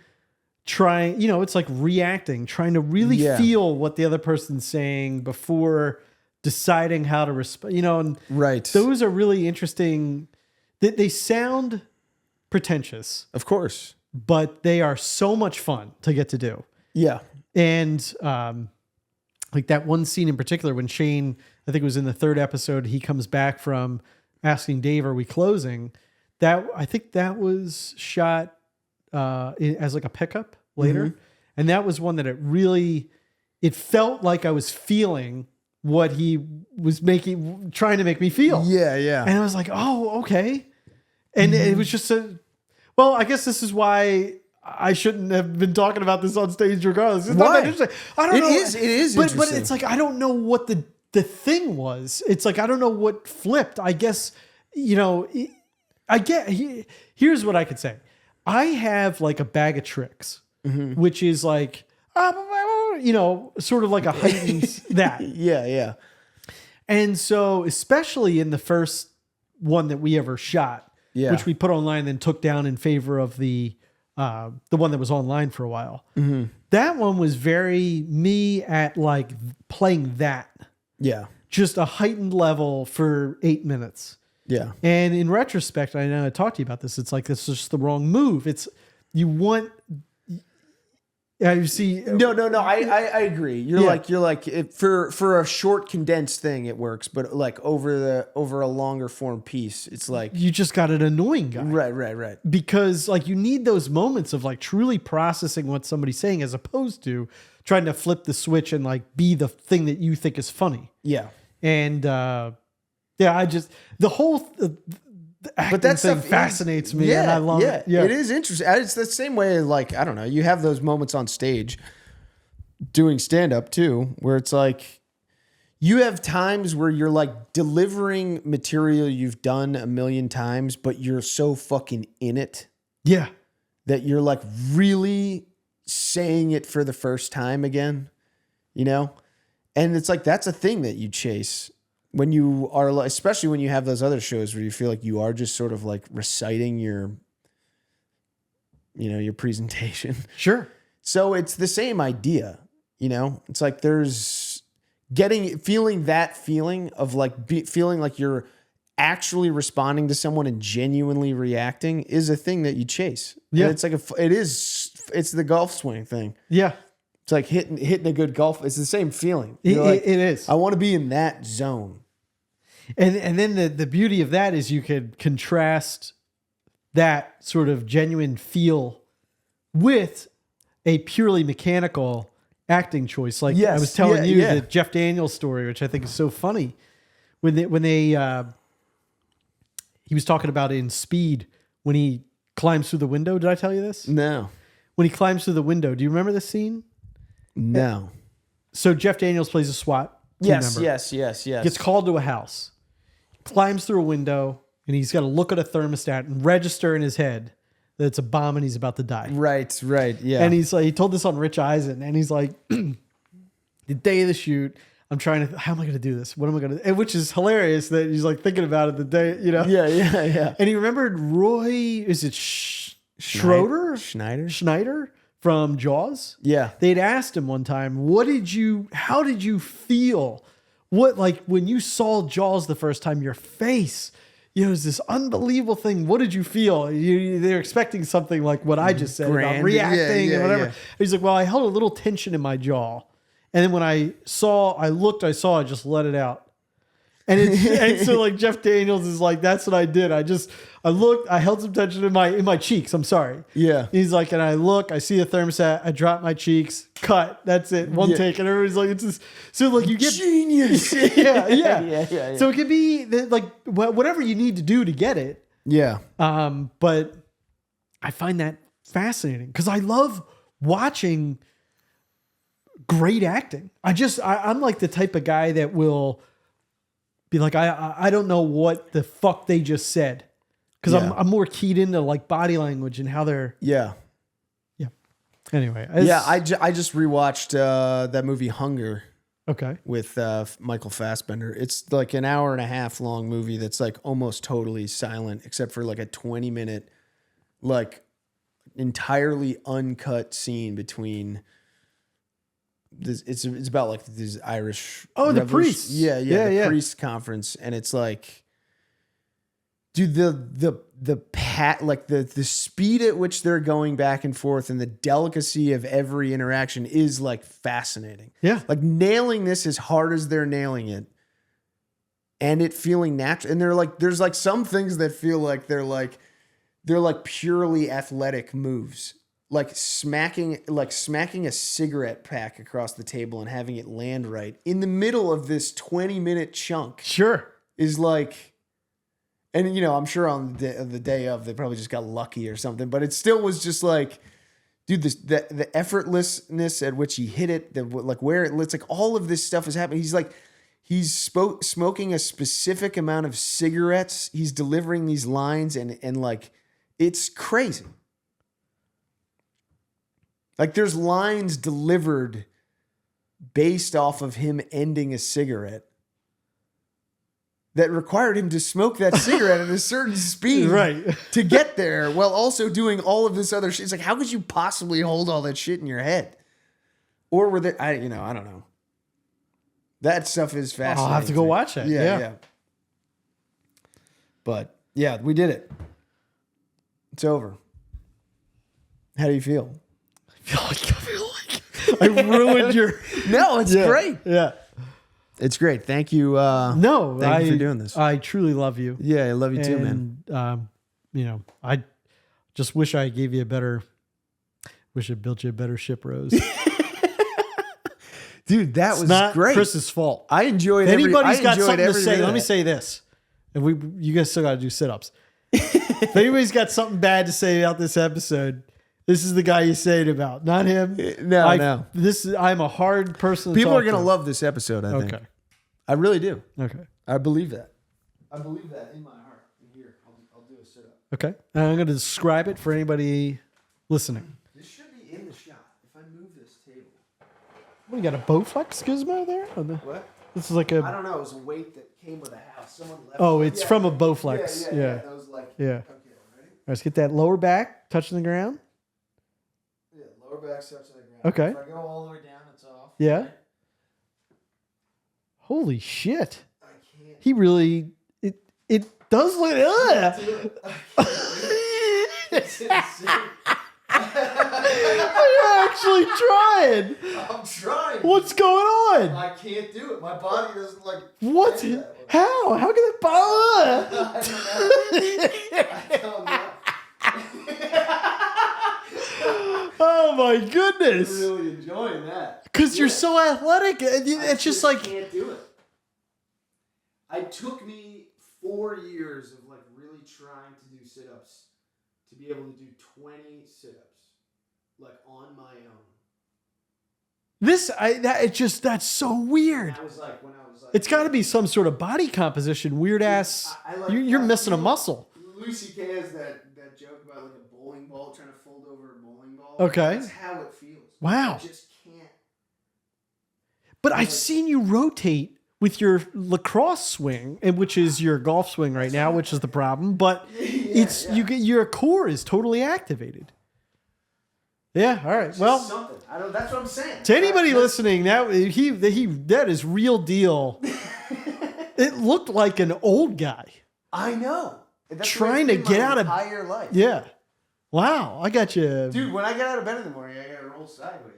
Speaker 2: trying, it's like reacting, trying to really feel what the other person's saying before deciding how to respond, and
Speaker 1: right.
Speaker 2: Those are really interesting. They sound pretentious,
Speaker 1: of course,
Speaker 2: but they are so much fun to get to do.
Speaker 1: Yeah.
Speaker 2: And like that one scene in particular when Shane, I think it was in the 3rd episode, he comes back from asking Dave, are we closing? I think that was shot as like a pickup later. Mm-hmm. And that was one that it felt like I was feeling what he was trying to make me feel.
Speaker 1: Yeah.
Speaker 2: And I was like, oh, okay. And it was just I guess this is why I shouldn't have been talking about this on stage regardless. It's not that interesting. I don't know.
Speaker 1: It is
Speaker 2: but
Speaker 1: interesting.
Speaker 2: But it's like, I don't know what the thing was. It's like, I don't know what flipped. I guess, here's what I could say. I have like a bag of tricks, which is like, sort of like a heightened that.
Speaker 1: Yeah.
Speaker 2: And so, especially in the first one that we ever shot, which we put online and then took down in favor of the one that was online for a while. Mm-hmm. That one was very me at like playing that.
Speaker 1: Yeah.
Speaker 2: Just a heightened level for 8 minutes.
Speaker 1: Yeah.
Speaker 2: And in retrospect, I know I talked to you about this. It's like, this is just the wrong move. You see.
Speaker 1: No. I agree. You're like for a short condensed thing, it works, but like over a longer form piece, it's like
Speaker 2: you just got an annoying guy.
Speaker 1: Right.
Speaker 2: Because like you need those moments of like truly processing what somebody's saying as opposed to trying to flip the switch and like be the thing that you think is funny.
Speaker 1: Yeah.
Speaker 2: And I just the whole the acting thing fascinates me, and I love it. Yeah,
Speaker 1: it is interesting. It's the same way, like, I don't know, you have those moments on stage doing stand-up too, where it's like you have times where you're like delivering material you've done a million times, but you're so fucking in it.
Speaker 2: Yeah.
Speaker 1: That you're like really saying it for the first time again, And it's like, that's a thing that you chase. When you are, especially when you have those other shows where you feel like you are just sort of like reciting your presentation.
Speaker 2: Sure.
Speaker 1: So it's the same idea, It's like there's feeling that feeling of like feeling like you're actually responding to someone and genuinely reacting is a thing that you chase.
Speaker 2: Yeah.
Speaker 1: And it's like it's the golf swing thing.
Speaker 2: Yeah.
Speaker 1: It's like hitting a good golf. It's the same feeling.
Speaker 2: It is.
Speaker 1: I want to be in that zone.
Speaker 2: And then the beauty of that is you could contrast that sort of genuine feel with a purely mechanical acting choice. Like I was telling you the Jeff Daniels story, which I think is so funny. When he was talking about it in Speed when he climbs through the window. Did I tell you this?
Speaker 1: No.
Speaker 2: When he climbs through the window, do you remember this scene?
Speaker 1: No.
Speaker 2: So Jeff Daniels plays a SWAT team member.
Speaker 1: Yes.
Speaker 2: Gets called to a house, climbs through a window, and he's got to look at a thermostat and register in his head that it's a bomb and he's about to die.
Speaker 1: Right. Yeah.
Speaker 2: And he's like, he told this on Rich Eisen, and he's like, the day of the shoot, I'm trying to, how am I going to do this? What am I going to, and which is hilarious that he's like thinking about it the day, you know?
Speaker 1: Yeah.
Speaker 2: And he remembered Roy, is it Schneider from Jaws?
Speaker 1: Yeah.
Speaker 2: They'd asked him one time, how did you feel? What, like when you saw Jaws the first time, your face, it was this unbelievable thing. What did you feel? They're expecting something like what I just said about reacting and whatever.
Speaker 1: Yeah.
Speaker 2: He's like, well, I held a little tension in my jaw. And then when I saw, I just let it out. And so like Jeff Daniels is like, that's what I did. I looked, I held some tension in my cheeks. I'm sorry.
Speaker 1: Yeah.
Speaker 2: He's like, and I look, I see a thermostat, I drop my cheeks, cut. That's it. One take. And everybody's like, it's just, so like you get
Speaker 1: genius.
Speaker 2: yeah. So it could be like whatever you need to do to get it.
Speaker 1: Yeah.
Speaker 2: But I find that fascinating because I love watching great acting. I'm like the type of guy that will be like, I don't know what the fuck they just said. Because I'm more keyed into like body language and how they're.
Speaker 1: Yeah.
Speaker 2: Anyway.
Speaker 1: I just rewatched that movie Hunger.
Speaker 2: Okay.
Speaker 1: With Michael Fassbender. It's like an hour and a half long movie that's like almost totally silent, except for like a 20-minute, like entirely uncut scene between. It's about like this Irish.
Speaker 2: The priest.
Speaker 1: The priest conference, and it's like, dude, the speed at which they're going back and forth and the delicacy of every interaction is like fascinating.
Speaker 2: Yeah,
Speaker 1: like nailing this as hard as they're nailing it, and it feeling natural. And there's like some things that feel like they're like purely athletic moves. Like smacking a cigarette pack across the table and having it land right in the middle of this 20-minute chunk.
Speaker 2: Sure.
Speaker 1: Is like, and you know, I'm sure on the day of, they probably just got lucky or something, but it still was just like, dude, the effortlessness at which he hit it, where it's like all of this stuff is happening. He's smoking a specific amount of cigarettes. He's delivering these lines and like, it's crazy. Like there's lines delivered based off of him ending a cigarette that required him to smoke that cigarette at a certain speed
Speaker 2: right.
Speaker 1: to get there while also doing all of this other shit. It's like, how could you possibly hold all that shit in your head? Or were there, I don't know. That stuff is fascinating.
Speaker 2: I'll have to go watch that. Yeah.
Speaker 1: But yeah, we did it. It's over. How do you feel?
Speaker 2: I feel like I ruined your.
Speaker 1: No, it's great.
Speaker 2: Yeah,
Speaker 1: it's great. Thank you.
Speaker 2: Thank you for
Speaker 1: doing this.
Speaker 2: I truly love you.
Speaker 1: Yeah, I love you too, man.
Speaker 2: You know, I just wish I gave you wish I built you a better ship, Rose.
Speaker 1: Dude, that
Speaker 2: it's
Speaker 1: was
Speaker 2: not
Speaker 1: great.
Speaker 2: Chris's fault.
Speaker 1: I enjoyed.
Speaker 2: Anybody's got something to say. Let me say this, and you guys still got to do sit-ups. If anybody's got something bad to say about this episode. This is the guy you say it about, not him.
Speaker 1: No.
Speaker 2: I'm a hard person.
Speaker 1: People are going to love this episode, I think.
Speaker 2: Okay.
Speaker 1: I really do.
Speaker 2: Okay.
Speaker 1: I believe that. I believe that in my heart. Here, I'll do a sit-up.
Speaker 2: Okay. And I'm going to describe it for anybody listening.
Speaker 1: This should be in the shot if I move this table.
Speaker 2: What, you got a Bowflex gizmo there?
Speaker 1: What?
Speaker 2: This is like a...
Speaker 1: I don't know. It was a weight that came with a house. Someone left.
Speaker 2: Oh, it's from a Bowflex.
Speaker 1: Yeah. That was like...
Speaker 2: Yeah.
Speaker 1: Okay, ready?
Speaker 2: Let's get that lower back touching the ground.
Speaker 1: Yeah, lower back touching the ground.
Speaker 2: Okay.
Speaker 1: If I go all the way down, it's off.
Speaker 2: Yeah. Holy shit.
Speaker 1: I can't.
Speaker 2: He really... It does look...
Speaker 1: It's insane.
Speaker 2: You're actually trying.
Speaker 1: I'm trying.
Speaker 2: What's going on?
Speaker 1: I can't do it. My body doesn't like.
Speaker 2: What? How? How can it?
Speaker 1: I don't know.
Speaker 2: Oh my goodness!
Speaker 1: I'm really enjoying that.
Speaker 2: Because you're so athletic. It's just like.
Speaker 1: I can't do it. It took me 4 years of like really trying to do sit-ups to be able to do 20 sit-ups. Like on my own.
Speaker 2: That's so weird.
Speaker 1: When I was like,
Speaker 2: it's got to be some sort of body composition, weird ass. You're missing a muscle.
Speaker 1: Lucy K has that joke about like a bowling ball
Speaker 2: Okay.
Speaker 1: That's how it feels.
Speaker 2: Wow.
Speaker 1: I just can't.
Speaker 2: But I've seen you rotate with your lacrosse swing, and which is your golf swing right now, which is the problem. But you get your core is totally activated. Yeah. All right. Well,
Speaker 1: Something. That's what I'm saying.
Speaker 2: to anybody listening, that is real deal. It looked like an old guy.
Speaker 1: I know. That's
Speaker 2: Trying
Speaker 1: what
Speaker 2: to
Speaker 1: it's
Speaker 2: get
Speaker 1: been
Speaker 2: out
Speaker 1: my
Speaker 2: of-
Speaker 1: entire life.
Speaker 2: Yeah. Wow. I got you.
Speaker 1: Dude, when I get out of bed in the morning, I gotta roll sideways.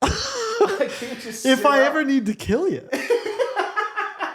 Speaker 1: I can't just
Speaker 2: If
Speaker 1: sit
Speaker 2: I
Speaker 1: up.
Speaker 2: ever need to kill you.